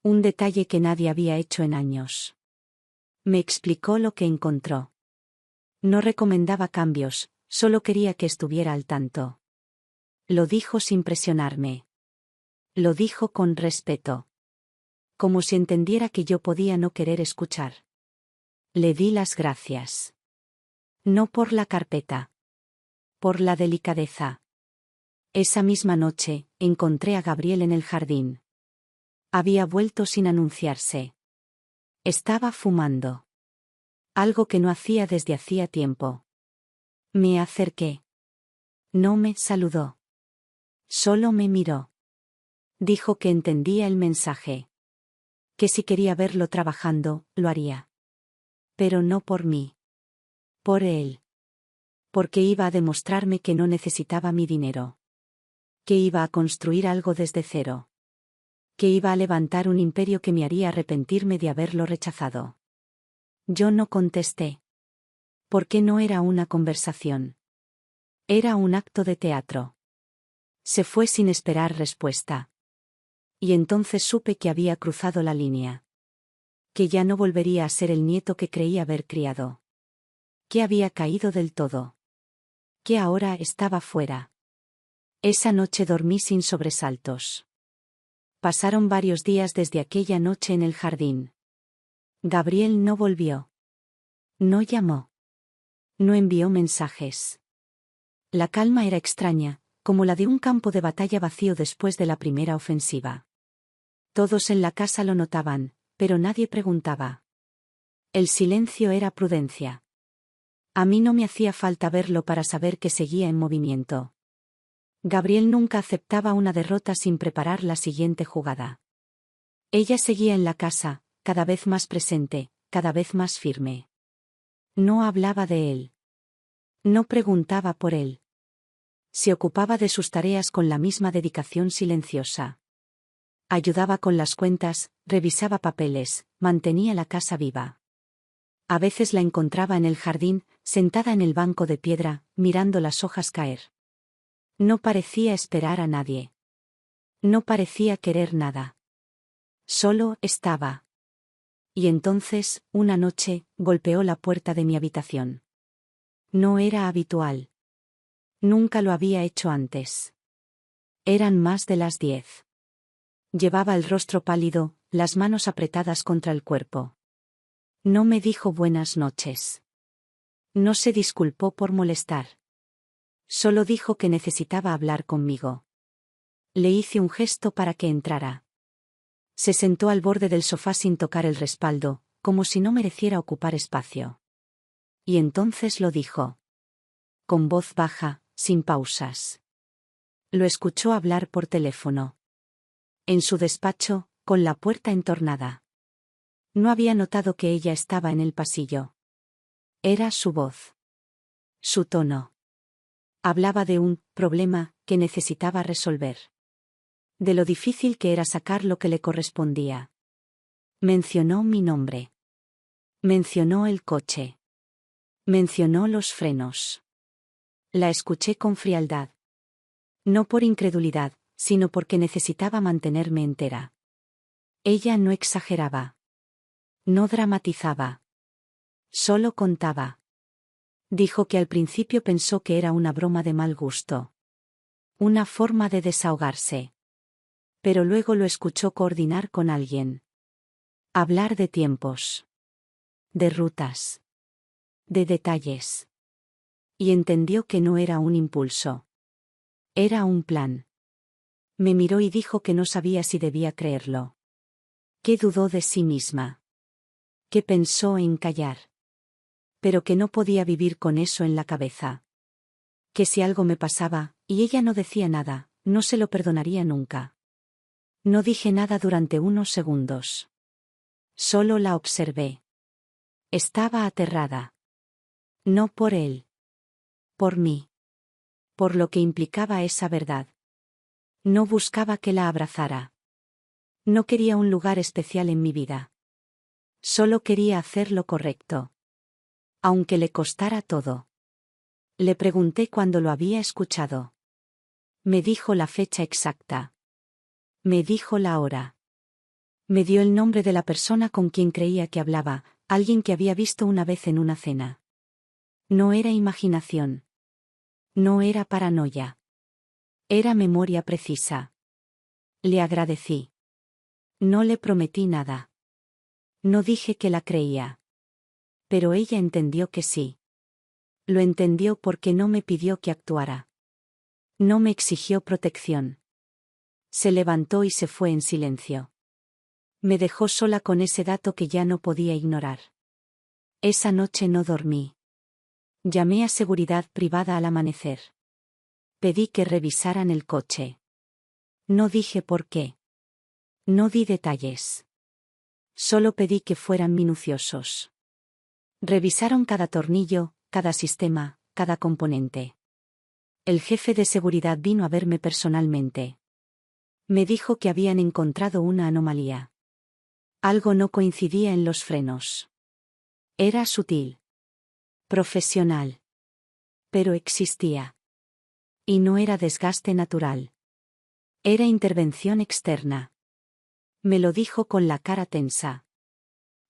Un detalle que nadie había hecho en años. Me explicó lo que encontró. No recomendaba cambios, solo quería que estuviera al tanto. Lo dijo sin presionarme. Lo dijo con respeto. Como si entendiera que yo podía no querer escuchar. Le di las gracias. No por la carpeta. Por la delicadeza. Esa misma noche, encontré a Gabriel en el jardín. Había vuelto sin anunciarse. Estaba fumando. Algo que no hacía desde hacía tiempo. Me acerqué. No me saludó. Solo me miró. Dijo que entendía el mensaje. Que si quería verlo trabajando, lo haría. Pero no por mí. Por él. Porque iba a demostrarme que no necesitaba mi dinero. Que iba a construir algo desde cero. Que iba a levantar un imperio que me haría arrepentirme de haberlo rechazado. Yo no contesté. Porque no era una conversación. Era un acto de teatro. Se fue sin esperar respuesta. Y entonces supe que había cruzado la línea. Que ya no volvería a ser el nieto que creí haber criado. Que había caído del todo. Que ahora estaba fuera. Esa noche dormí sin sobresaltos. Pasaron varios días desde aquella noche en el jardín. Gabriel no volvió. No llamó. No envió mensajes. La calma era extraña, como la de un campo de batalla vacío después de la primera ofensiva. Todos en la casa lo notaban, pero nadie preguntaba. El silencio era prudencia. A mí no me hacía falta verlo para saber que seguía en movimiento. Gabriel nunca aceptaba una derrota sin preparar la siguiente jugada. Ella seguía en la casa, cada vez más presente, cada vez más firme. No hablaba de él. No preguntaba por él. Se ocupaba de sus tareas con la misma dedicación silenciosa. Ayudaba con las cuentas, revisaba papeles, mantenía la casa viva. A veces la encontraba en el jardín, sentada en el banco de piedra, mirando las hojas caer. No parecía esperar a nadie. No parecía querer nada. Solo estaba. Y entonces, una noche, golpeó la puerta de mi habitación. No era habitual. Nunca lo había hecho antes. Eran más de las 10. Llevaba el rostro pálido, las manos apretadas contra el cuerpo. No me dijo buenas noches. No se disculpó por molestar. Solo dijo que necesitaba hablar conmigo. Le hice un gesto para que entrara. Se sentó al borde del sofá sin tocar el respaldo, como si no mereciera ocupar espacio. Y entonces lo dijo. Con voz baja, sin pausas. Lo escuchó hablar por teléfono. En su despacho, con la puerta entornada. No había notado que ella estaba en el pasillo. Era su voz. Su tono. Hablaba de un problema que necesitaba resolver. De lo difícil que era sacar lo que le correspondía. Mencionó mi nombre. Mencionó el coche. Mencionó los frenos. La escuché con frialdad. No por incredulidad, sino porque necesitaba mantenerme entera. Ella no exageraba. No dramatizaba. Solo contaba. Dijo que al principio pensó que era una broma de mal gusto. Una forma de desahogarse. Pero luego lo escuchó coordinar con alguien. Hablar de tiempos. De rutas. De detalles. Y entendió que no era un impulso. Era un plan. Me miró y dijo que no sabía si debía creerlo. Que dudó de sí misma. Que pensó en callar. Pero que no podía vivir con eso en la cabeza. Que si algo me pasaba, y ella no decía nada, no se lo perdonaría nunca. No dije nada durante unos segundos. Solo la observé. Estaba aterrada. No por él. Por mí. Por lo que implicaba esa verdad. No buscaba que la abrazara. No quería un lugar especial en mi vida. Solo quería hacer lo correcto. Aunque le costara todo. Le pregunté cuándo lo había escuchado. Me dijo la fecha exacta. Me dijo la hora. Me dio el nombre de la persona con quien creía que hablaba, alguien que había visto una vez en una cena. No era imaginación. No era paranoia. Era memoria precisa. Le agradecí. No le prometí nada. No dije que la creía. Pero ella entendió que sí. Lo entendió porque no me pidió que actuara. No me exigió protección. Se levantó y se fue en silencio. Me dejó sola con ese dato que ya no podía ignorar. Esa noche no dormí. Llamé a seguridad privada al amanecer. Pedí que revisaran el coche. No dije por qué. No di detalles. Solo pedí que fueran minuciosos. Revisaron cada tornillo, cada sistema, cada componente. El jefe de seguridad vino a verme personalmente. Me dijo que habían encontrado una anomalía. Algo no coincidía en los frenos. Era sutil. Profesional. Pero existía. Y no era desgaste natural. Era intervención externa. Me lo dijo con la cara tensa.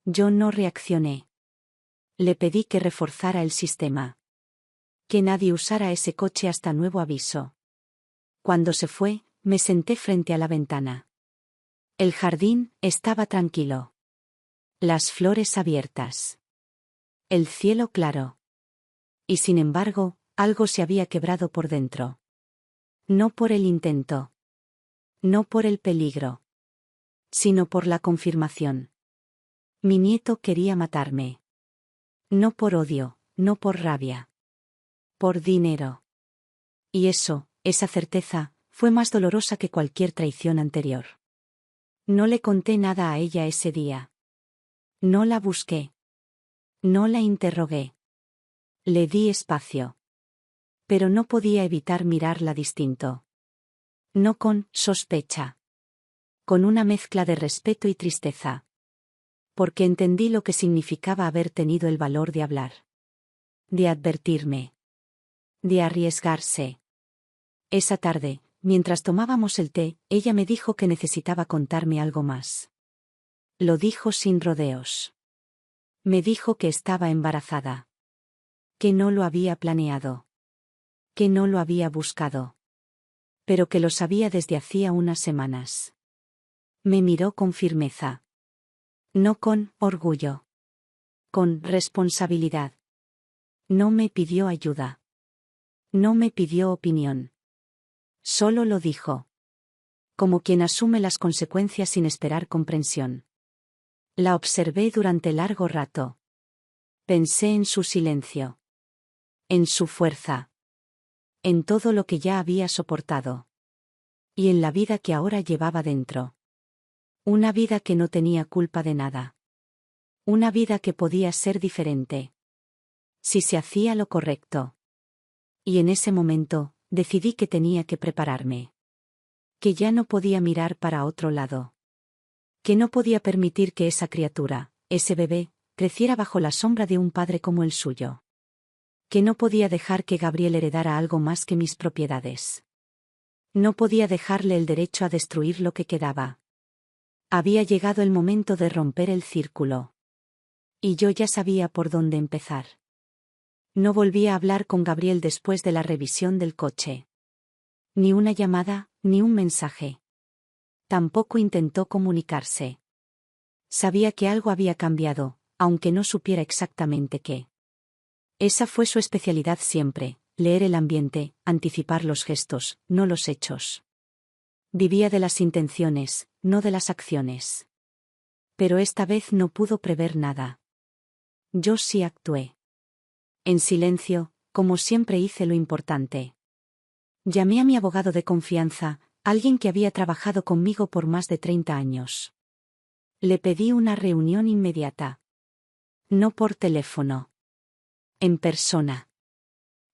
Yo no reaccioné. Le pedí que reforzara el sistema. Que nadie usara ese coche hasta nuevo aviso. Cuando se fue, me senté frente a la ventana. El jardín estaba tranquilo. Las flores abiertas. El cielo claro. Y sin embargo, algo se había quebrado por dentro. No por el intento. No por el peligro. Sino por la confirmación. Mi nieto quería matarme. No por odio, no por rabia. Por dinero. Y eso, esa certeza, fue más dolorosa que cualquier traición anterior. No le conté nada a ella ese día. No la busqué. No la interrogué. Le di espacio. Pero no podía evitar mirarla distinto. No con sospecha. Con una mezcla de respeto y tristeza. Porque entendí lo que significaba haber tenido el valor de hablar. De advertirme. De arriesgarse. Esa tarde, mientras tomábamos el té, ella me dijo que necesitaba contarme algo más. Lo dijo sin rodeos. Me dijo que estaba embarazada. Que no lo había planeado. Que no lo había buscado. Pero que lo sabía desde hacía unas semanas. Me miró con firmeza. No con orgullo. Con responsabilidad. No me pidió ayuda. No me pidió opinión. Solo lo dijo. Como quien asume las consecuencias sin esperar comprensión. La observé durante largo rato. Pensé en su silencio. En su fuerza. En todo lo que ya había soportado. Y en la vida que ahora llevaba dentro. Una vida que no tenía culpa de nada. Una vida que podía ser diferente. Si se hacía lo correcto. Y en ese momento, decidí que tenía que prepararme. Que ya no podía mirar para otro lado. Que no podía permitir que esa criatura, ese bebé, creciera bajo la sombra de un padre como el suyo. Que no podía dejar que Gabriel heredara algo más que mis propiedades. No podía dejarle el derecho a destruir lo que quedaba. Había llegado el momento de romper el círculo. Y yo ya sabía por dónde empezar. No volví a hablar con Gabriel después de la revisión del coche. Ni una llamada, ni un mensaje. Tampoco intentó comunicarse. Sabía que algo había cambiado, aunque no supiera exactamente qué. Esa fue su especialidad siempre, leer el ambiente, anticipar los gestos, no los hechos. Vivía de las intenciones, no de las acciones. Pero esta vez no pudo prever nada. Yo sí actué. En silencio, como siempre hice lo importante. Llamé a mi abogado de confianza, alguien que había trabajado conmigo por más de 30 años. Le pedí una reunión inmediata. No por teléfono. En persona.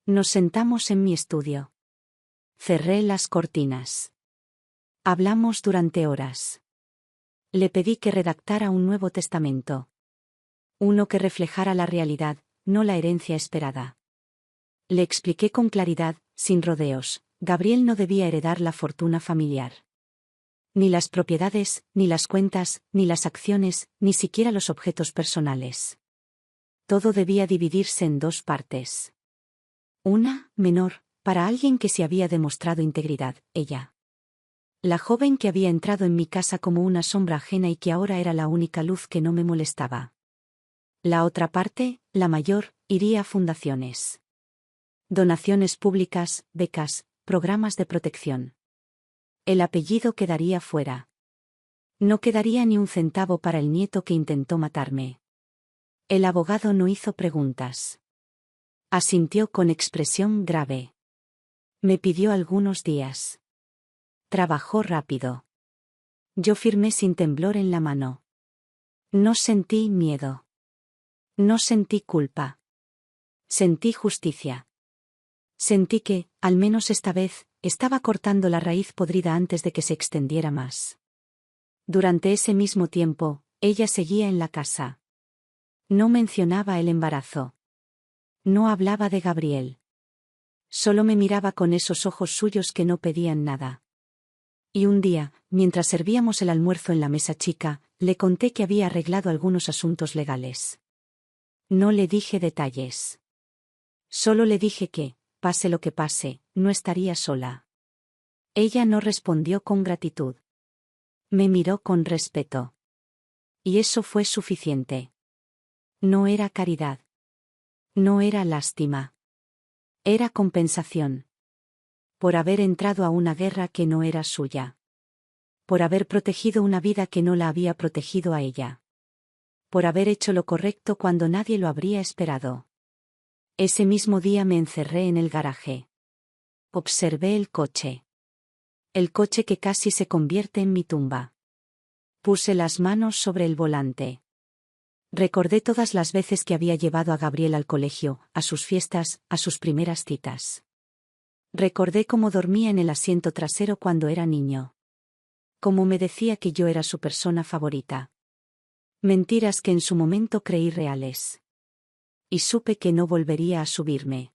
Nos sentamos en mi estudio. Cerré las cortinas. Hablamos durante horas. Le pedí que redactara un nuevo testamento. Uno que reflejara la realidad, no la herencia esperada. Le expliqué con claridad, sin rodeos, Gabriel no debía heredar la fortuna familiar. Ni las propiedades, ni las cuentas, ni las acciones, ni siquiera los objetos personales. Todo debía dividirse en dos partes. Una, menor, para alguien que se había demostrado integridad, ella. La joven que había entrado en mi casa como una sombra ajena y que ahora era la única luz que no me molestaba. La otra parte, la mayor, iría a fundaciones. Donaciones públicas, becas, programas de protección. El apellido quedaría fuera. No quedaría ni un centavo para el nieto que intentó matarme. El abogado no hizo preguntas. Asintió con expresión grave. Me pidió algunos días. Trabajó rápido. Yo firmé sin temblor en la mano. No sentí miedo. No sentí culpa. Sentí justicia. Sentí que, al menos esta vez, estaba cortando la raíz podrida antes de que se extendiera más. Durante ese mismo tiempo, ella seguía en la casa. No mencionaba el embarazo. No hablaba de Gabriel. Solo me miraba con esos ojos suyos que no pedían nada. Y un día, mientras servíamos el almuerzo en la mesa chica, le conté que había arreglado algunos asuntos legales. No le dije detalles. Solo le dije que, pase lo que pase, no estaría sola. Ella no respondió con gratitud. Me miró con respeto. Y eso fue suficiente. No era caridad. No era lástima. Era compensación. Por haber entrado a una guerra que no era suya. Por haber protegido una vida que no la había protegido a ella. Por haber hecho lo correcto cuando nadie lo habría esperado. Ese mismo día me encerré en el garaje. Observé el coche. El coche que casi se convierte en mi tumba. Puse las manos sobre el volante. Recordé todas las veces que había llevado a Gabriel al colegio, a sus fiestas, a sus primeras citas. Recordé cómo dormía en el asiento trasero cuando era niño. Como me decía que yo era su persona favorita. Mentiras que en su momento creí reales. Y supe que no volvería a subirme.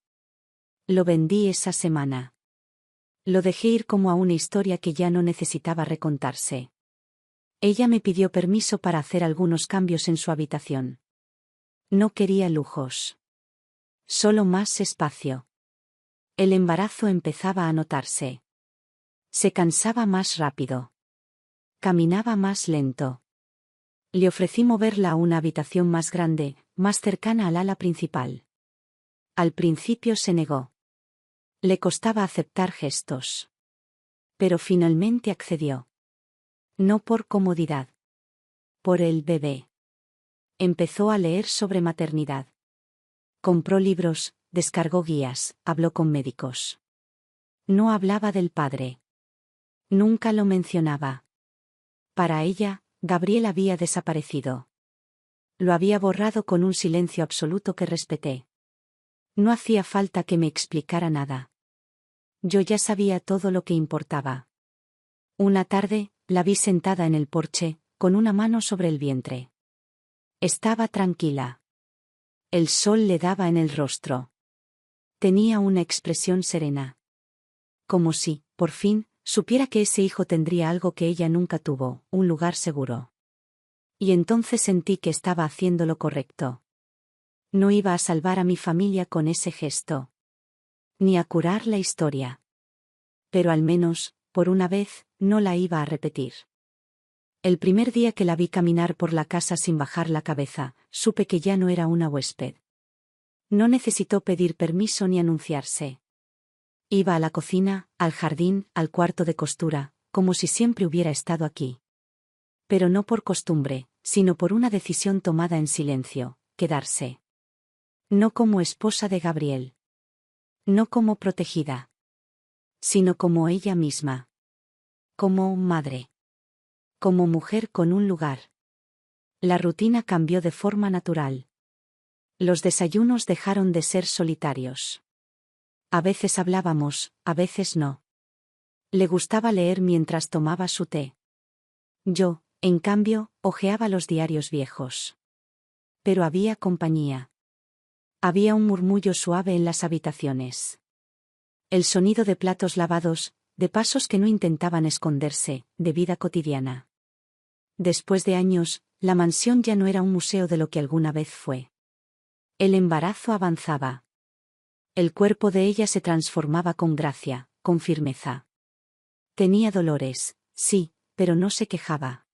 Lo vendí esa semana. Lo dejé ir como a una historia que ya no necesitaba recontarse. Ella me pidió permiso para hacer algunos cambios en su habitación. No quería lujos. Solo más espacio. El embarazo empezaba a notarse. Se cansaba más rápido. Caminaba más lento. Le ofrecí moverla a una habitación más grande, más cercana al ala principal. Al principio se negó. Le costaba aceptar gestos. Pero finalmente accedió. No por comodidad. Por el bebé. Empezó a leer sobre maternidad. Compró libros, descargó guías, habló con médicos. No hablaba del padre. Nunca lo mencionaba. Para ella, Gabriel había desaparecido. Lo había borrado con un silencio absoluto que respeté. No hacía falta que me explicara nada. Yo ya sabía todo lo que importaba. Una tarde, la vi sentada en el porche, con una mano sobre el vientre. Estaba tranquila. El sol le daba en el rostro. Tenía una expresión serena. Como si, por fin, supiera que ese hijo tendría algo que ella nunca tuvo, un lugar seguro. Y entonces sentí que estaba haciendo lo correcto. No iba a salvar a mi familia con ese gesto. Ni a curar la historia. Pero al menos, por una vez, no la iba a repetir. El primer día que la vi caminar por la casa sin bajar la cabeza, supe que ya no era una huésped. No necesitó pedir permiso ni anunciarse. Iba a la cocina, al jardín, al cuarto de costura, como si siempre hubiera estado aquí. Pero no por costumbre, sino por una decisión tomada en silencio, quedarse. No como esposa de Gabriel. No como protegida. Sino como ella misma. Como madre. Como mujer con un lugar. La rutina cambió de forma natural. Los desayunos dejaron de ser solitarios. A veces hablábamos, a veces no. Le gustaba leer mientras tomaba su té. Yo, en cambio, hojeaba los diarios viejos. Pero había compañía. Había un murmullo suave en las habitaciones. El sonido de platos lavados, de pasos que no intentaban esconderse, de vida cotidiana. Después de años, la mansión ya no era un museo de lo que alguna vez fue. El embarazo avanzaba. El cuerpo de ella se transformaba con gracia, con firmeza. Tenía dolores, sí, pero no se quejaba.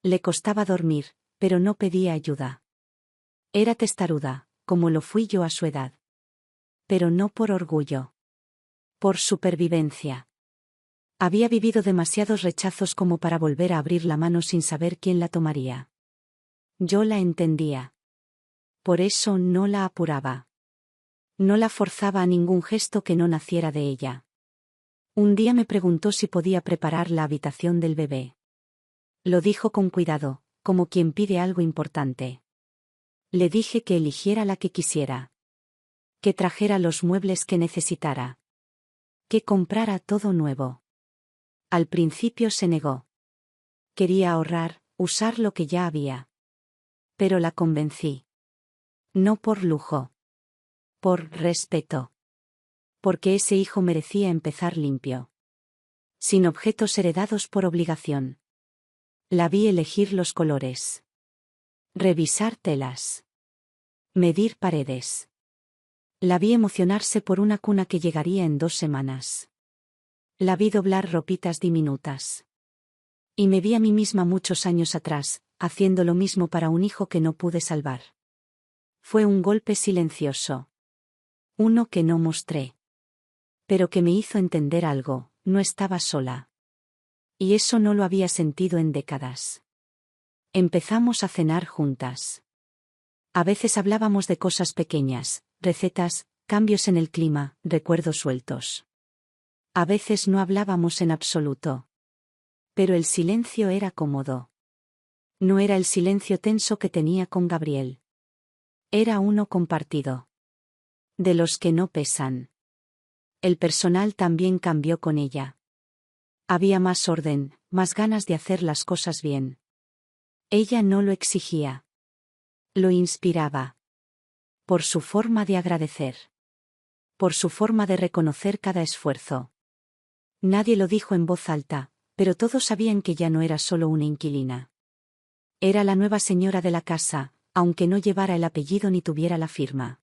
Le costaba dormir, pero no pedía ayuda. Era testaruda, como lo fui yo a su edad. Pero no por orgullo. Por supervivencia. Había vivido demasiados rechazos como para volver a abrir la mano sin saber quién la tomaría. Yo la entendía. Por eso no la apuraba. No la forzaba a ningún gesto que no naciera de ella. Un día me preguntó si podía preparar la habitación del bebé. Lo dijo con cuidado, como quien pide algo importante. Le dije que eligiera la que quisiera. Que trajera los muebles que necesitara. Que comprara todo nuevo. Al principio se negó. Quería ahorrar, usar lo que ya había. Pero la convencí. No por lujo. Por respeto. Porque ese hijo merecía empezar limpio. Sin objetos heredados por obligación. La vi elegir los colores. Revisar telas. Medir paredes. La vi emocionarse por una cuna que llegaría en 2 semanas. La vi doblar ropitas diminutas. Y me vi a mí misma muchos años atrás, haciendo lo mismo para un hijo que no pude salvar. Fue un golpe silencioso. Uno que no mostré. Pero que me hizo entender algo, no estaba sola. Y eso no lo había sentido en décadas. Empezamos a cenar juntas. A veces hablábamos de cosas pequeñas, recetas, cambios en el clima, recuerdos sueltos. A veces no hablábamos en absoluto. Pero el silencio era cómodo. No era el silencio tenso que tenía con Gabriel. Era uno compartido. De los que no pesan. El personal también cambió con ella. Había más orden, más ganas de hacer las cosas bien. Ella no lo exigía. Lo inspiraba. Por su forma de agradecer. Por su forma de reconocer cada esfuerzo. Nadie lo dijo en voz alta, pero todos sabían que ya no era solo una inquilina. Era la nueva señora de la casa, aunque no llevara el apellido ni tuviera la firma.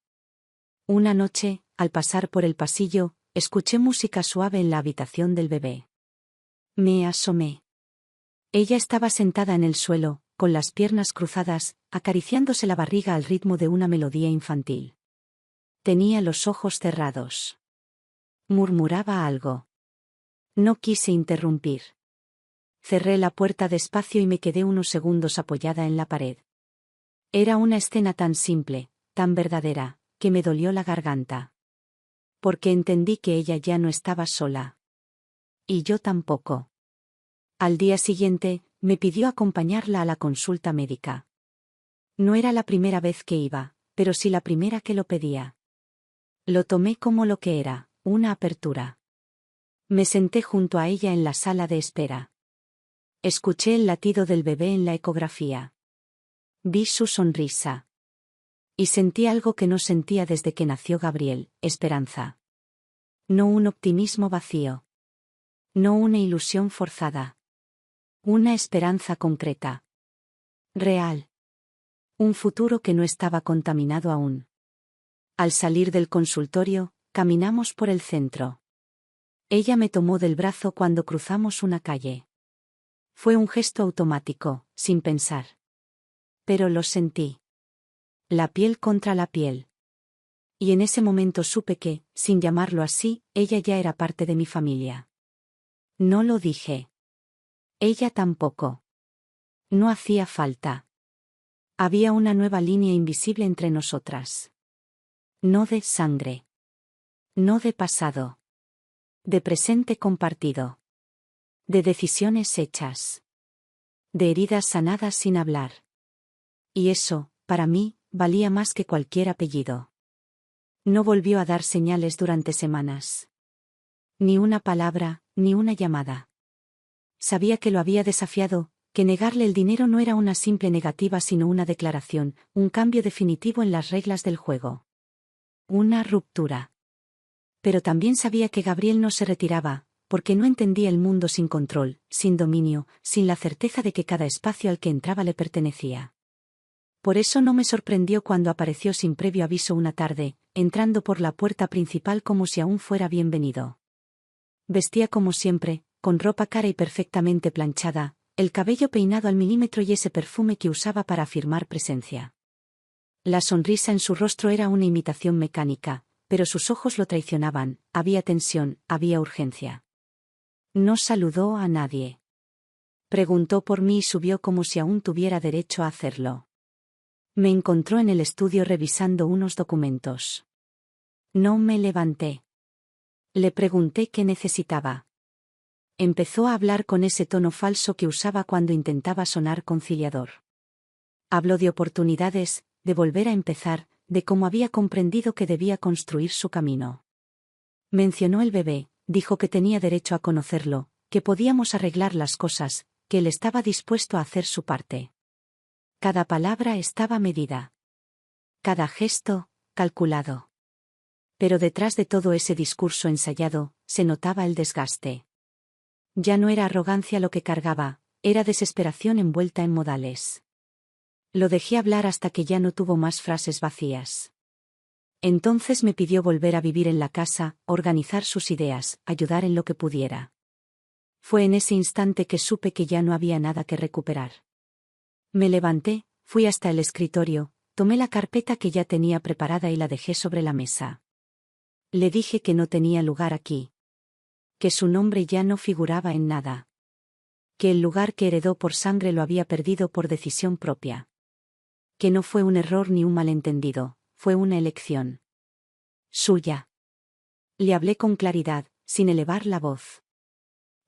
Una noche, al pasar por el pasillo, escuché música suave en la habitación del bebé. Me asomé. Ella estaba sentada en el suelo, con las piernas cruzadas, acariciándose la barriga al ritmo de una melodía infantil. Tenía los ojos cerrados. Murmuraba algo. No quise interrumpir. Cerré la puerta despacio y me quedé unos segundos apoyada en la pared. Era una escena tan simple, tan verdadera, que me dolió la garganta. Porque entendí que ella ya no estaba sola. Y yo tampoco. Al día siguiente, me pidió acompañarla a la consulta médica. No era la primera vez que iba, pero sí la primera que lo pedía. Lo tomé como lo que era, una apertura. Me senté junto a ella en la sala de espera. Escuché el latido del bebé en la ecografía. Vi su sonrisa. Y sentí algo que no sentía desde que nació Gabriel, esperanza. No un optimismo vacío. No una ilusión forzada. Una esperanza concreta. Real. Un futuro que no estaba contaminado aún. Al salir del consultorio, caminamos por el centro. Ella me tomó del brazo cuando cruzamos una calle. Fue un gesto automático, sin pensar. Pero lo sentí. La piel contra la piel. Y en ese momento supe que, sin llamarlo así, ella ya era parte de mi familia. No lo dije. Ella tampoco. No hacía falta. Había una nueva línea invisible entre nosotras. No de sangre. No de pasado. De presente compartido. De decisiones hechas. De heridas sanadas sin hablar. Y eso, para mí, valía más que cualquier apellido. No volvió a dar señales durante semanas. Ni una palabra, ni una llamada. Sabía que lo había desafiado, que negarle el dinero no era una simple negativa sino una declaración, un cambio definitivo en las reglas del juego. Una ruptura. Pero también sabía que Gabriel no se retiraba, porque no entendía el mundo sin control, sin dominio, sin la certeza de que cada espacio al que entraba le pertenecía. Por eso no me sorprendió cuando apareció sin previo aviso una tarde, entrando por la puerta principal como si aún fuera bienvenido. Vestía como siempre, con ropa cara y perfectamente planchada, el cabello peinado al milímetro y ese perfume que usaba para afirmar presencia. La sonrisa en su rostro era una imitación mecánica, pero sus ojos lo traicionaban, había tensión, había urgencia. No saludó a nadie. Preguntó por mí y subió como si aún tuviera derecho a hacerlo. Me encontró en el estudio revisando unos documentos. No me levanté. Le pregunté qué necesitaba. Empezó a hablar con ese tono falso que usaba cuando intentaba sonar conciliador. Habló de oportunidades, de volver a empezar, de cómo había comprendido que debía construir su camino. Mencionó el bebé, dijo que tenía derecho a conocerlo, que podíamos arreglar las cosas, que él estaba dispuesto a hacer su parte. Cada palabra estaba medida. Cada gesto, calculado. Pero detrás de todo ese discurso ensayado, se notaba el desgaste. Ya no era arrogancia lo que cargaba, era desesperación envuelta en modales. Lo dejé hablar hasta que ya no tuvo más frases vacías. Entonces me pidió volver a vivir en la casa, organizar sus ideas, ayudar en lo que pudiera. Fue en ese instante que supe que ya no había nada que recuperar. Me levanté, fui hasta el escritorio, tomé la carpeta que ya tenía preparada y la dejé sobre la mesa. Le dije que no tenía lugar aquí. Que su nombre ya no figuraba en nada. Que el lugar que heredó por sangre lo había perdido por decisión propia. Que no fue un error ni un malentendido, fue una elección. Suya. Le hablé con claridad, sin elevar la voz.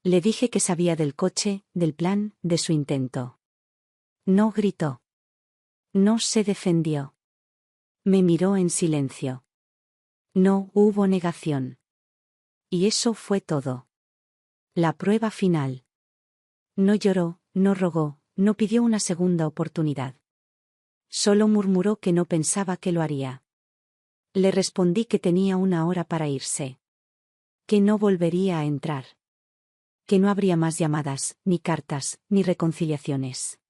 Le dije que sabía del coche, del plan, de su intento. No gritó. No se defendió. Me miró en silencio. No hubo negación. Y eso fue todo. La prueba final. No lloró, no rogó, no pidió una segunda oportunidad. Solo murmuró que no pensaba que lo haría. Le respondí que tenía una hora para irse. Que no volvería a entrar. Que no habría más llamadas, ni cartas, ni reconciliaciones.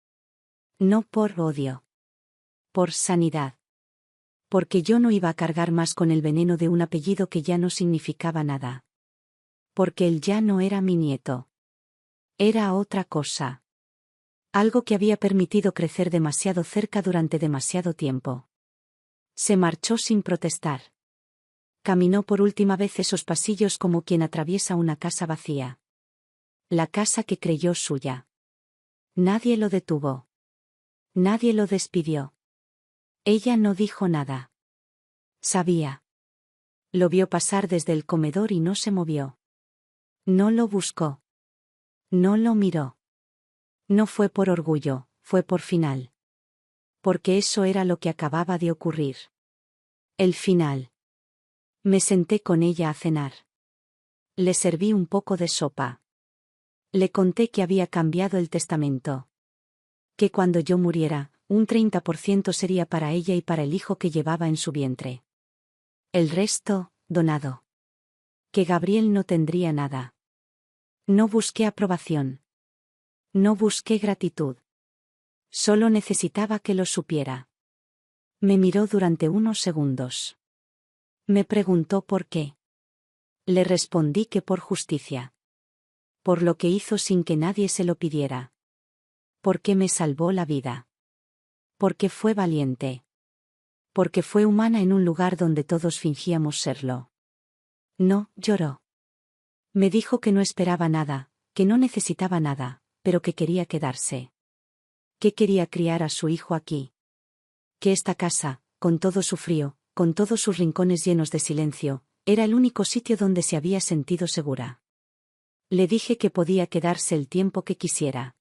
No por odio. Por sanidad. Porque yo no iba a cargar más con el veneno de un apellido que ya no significaba nada. Porque él ya no era mi nieto. Era otra cosa. Algo que había permitido crecer demasiado cerca durante demasiado tiempo. Se marchó sin protestar. Caminó por última vez esos pasillos como quien atraviesa una casa vacía. La casa que creyó suya. Nadie lo detuvo. Nadie lo despidió. Ella no dijo nada. Sabía. Lo vio pasar desde el comedor y no se movió. No lo buscó. No lo miró. No fue por orgullo, fue por final. Porque eso era lo que acababa de ocurrir. El final. Me senté con ella a cenar. Le serví un poco de sopa. Le conté que había cambiado el testamento. Que cuando yo muriera, un 30% sería para ella y para el hijo que llevaba en su vientre. El resto, donado. Que Gabriel no tendría nada. No busqué aprobación. No busqué gratitud. Solo necesitaba que lo supiera. Me miró durante unos segundos. Me preguntó por qué. Le respondí que por justicia. Por lo que hizo sin que nadie se lo pidiera. Porque me salvó la vida. Porque fue valiente. Porque fue humana en un lugar donde todos fingíamos serlo. No, lloró. Me dijo que no esperaba nada, que no necesitaba nada, pero que quería quedarse. Que quería criar a su hijo aquí. Que esta casa, con todo su frío, con todos sus rincones llenos de silencio, era el único sitio donde se había sentido segura. Le dije que podía quedarse el tiempo que quisiera.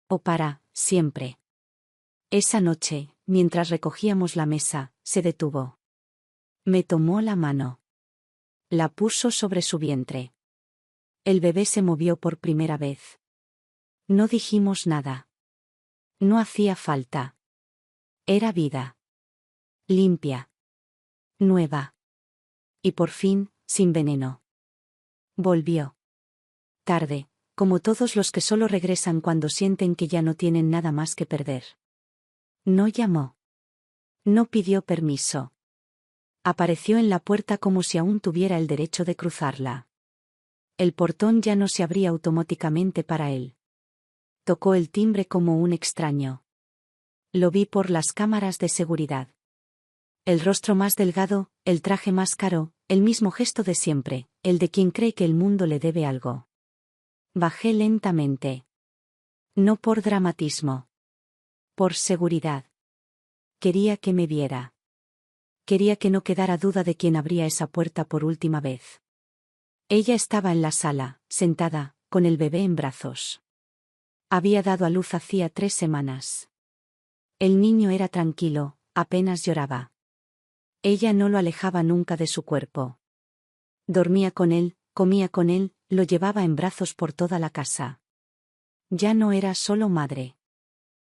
O para, siempre. Esa noche, mientras recogíamos la mesa, se detuvo. Me tomó la mano. La puso sobre su vientre. El bebé se movió por primera vez. No dijimos nada. No hacía falta. Era vida. Limpia. Nueva. Y por fin, sin veneno. Volvió. Tarde, como todos los que solo regresan cuando sienten que ya no tienen nada más que perder. No llamó. No pidió permiso. Apareció en la puerta como si aún tuviera el derecho de cruzarla. El portón ya no se abría automáticamente para él. Tocó el timbre como un extraño. Lo vi por las cámaras de seguridad. El rostro más delgado, el traje más caro, el mismo gesto de siempre, el de quien cree que el mundo le debe algo. Bajé lentamente. No por dramatismo. Por seguridad. Quería que me viera. Quería que no quedara duda de quién abría esa puerta por última vez. Ella estaba en la sala, sentada, con el bebé en brazos. Había dado a luz hacía 3 semanas. El niño era tranquilo, apenas lloraba. Ella no lo alejaba nunca de su cuerpo. Dormía con él, comía con él, lo llevaba en brazos por toda la casa. Ya no era solo madre.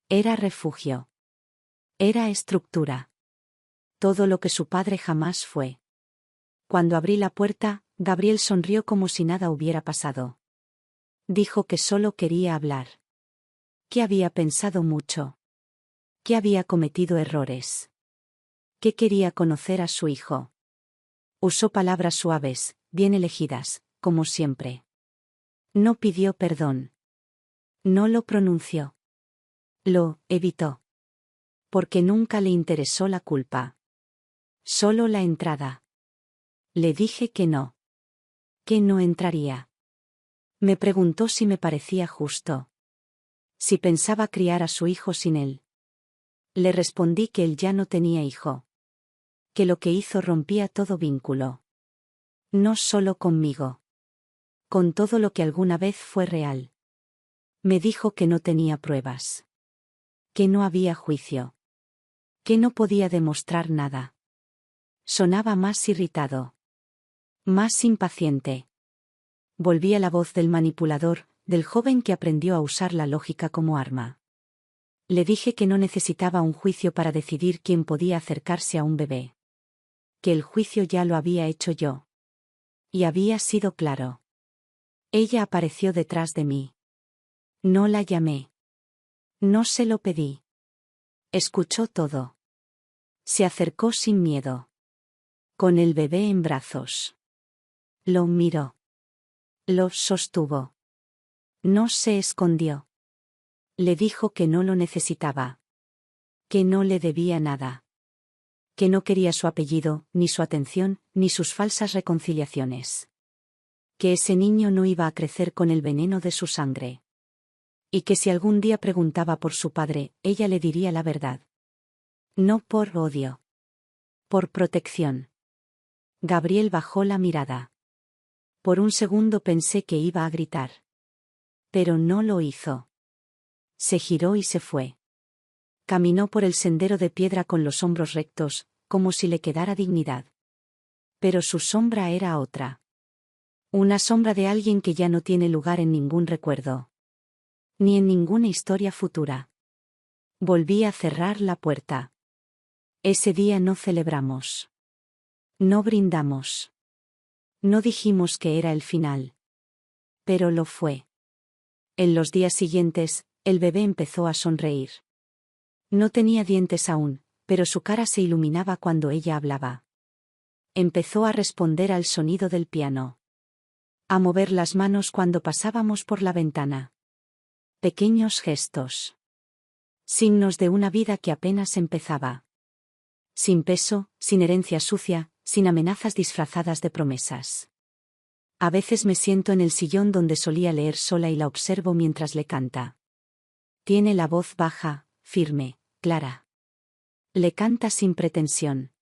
Era refugio. Era estructura. Todo lo que su padre jamás fue. Cuando abrí la puerta, Gabriel sonrió como si nada hubiera pasado. Dijo que solo quería hablar. Que había pensado mucho. Que había cometido errores. Que quería conocer a su hijo. Usó palabras suaves, bien elegidas, como siempre. No pidió perdón. No lo pronunció. Lo evitó. Porque nunca le interesó la culpa. Solo la entrada. Le dije que no. Que no entraría. Me preguntó si me parecía justo. Si pensaba criar a su hijo sin él. Le respondí que él ya no tenía hijo. Que lo que hizo rompía todo vínculo. No solo conmigo. Con todo lo que alguna vez fue real. Me dijo que no tenía pruebas. Que no había juicio. Que no podía demostrar nada. Sonaba más irritado. Más impaciente. Volvía la voz del manipulador, del joven que aprendió a usar la lógica como arma. Le dije que no necesitaba un juicio para decidir quién podía acercarse a un bebé. Que el juicio ya lo había hecho yo. Y había sido claro. Ella apareció detrás de mí. No la llamé. No se lo pedí. Escuchó todo. Se acercó sin miedo. Con el bebé en brazos. Lo miró. Lo sostuvo. No se escondió. Le dijo que no lo necesitaba. Que no le debía nada. Que no quería su apellido, ni su atención, ni sus falsas reconciliaciones. Que ese niño no iba a crecer con el veneno de su sangre. Y que si algún día preguntaba por su padre, ella le diría la verdad. No por odio. Por protección. Gabriel bajó la mirada. Por un segundo pensé que iba a gritar. Pero no lo hizo. Se giró y se fue. Caminó por el sendero de piedra con los hombros rectos, como si le quedara dignidad. Pero su sombra era otra. Una sombra de alguien que ya no tiene lugar en ningún recuerdo. Ni en ninguna historia futura. Volví a cerrar la puerta. Ese día no celebramos. No brindamos. No dijimos que era el final. Pero lo fue. En los días siguientes, el bebé empezó a sonreír. No tenía dientes aún, pero su cara se iluminaba cuando ella hablaba. Empezó a responder al sonido del piano. A mover las manos cuando pasábamos por la ventana. Pequeños gestos. Signos de una vida que apenas empezaba. Sin peso, sin herencia sucia, sin amenazas disfrazadas de promesas. A veces me siento en el sillón donde solía leer sola y la observo mientras le canta. Tiene la voz baja, firme, clara. Le canta sin pretensión.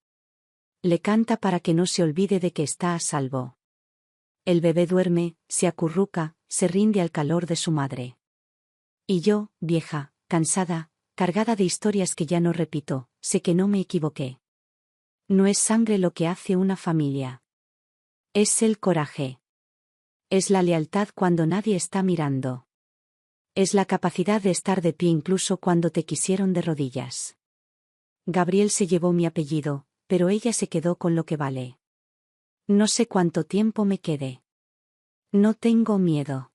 Le canta para que no se olvide de que está a salvo. El bebé duerme, se acurruca, se rinde al calor de su madre. Y yo, vieja, cansada, cargada de historias que ya no repito, sé que no me equivoqué. No es sangre lo que hace una familia. Es el coraje. Es la lealtad cuando nadie está mirando. Es la capacidad de estar de pie incluso cuando te quisieron de rodillas. Gabriel se llevó mi apellido, pero ella se quedó con lo que vale. No sé cuánto tiempo me quede. No tengo miedo.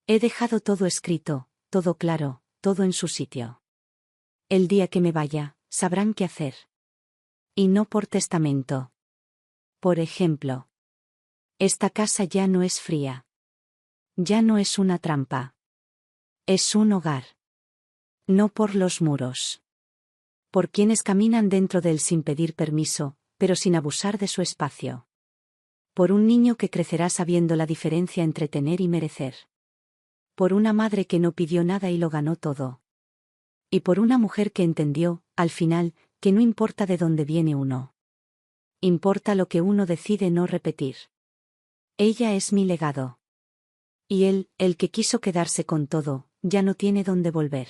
He dejado todo escrito, todo claro, todo en su sitio. El día que me vaya, sabrán qué hacer. Y no por testamento. Por ejemplo. Esta casa ya no es fría. Ya no es una trampa. Es un hogar. No por los muros. Por quienes caminan dentro de él sin pedir permiso, pero sin abusar de su espacio. Por un niño que crecerá sabiendo la diferencia entre tener y merecer. Por una madre que no pidió nada y lo ganó todo. Y por una mujer que entendió, al final, que no importa de dónde viene uno. Importa lo que uno decide no repetir. Ella es mi legado. Y él, el que quiso quedarse con todo, ya no tiene dónde volver.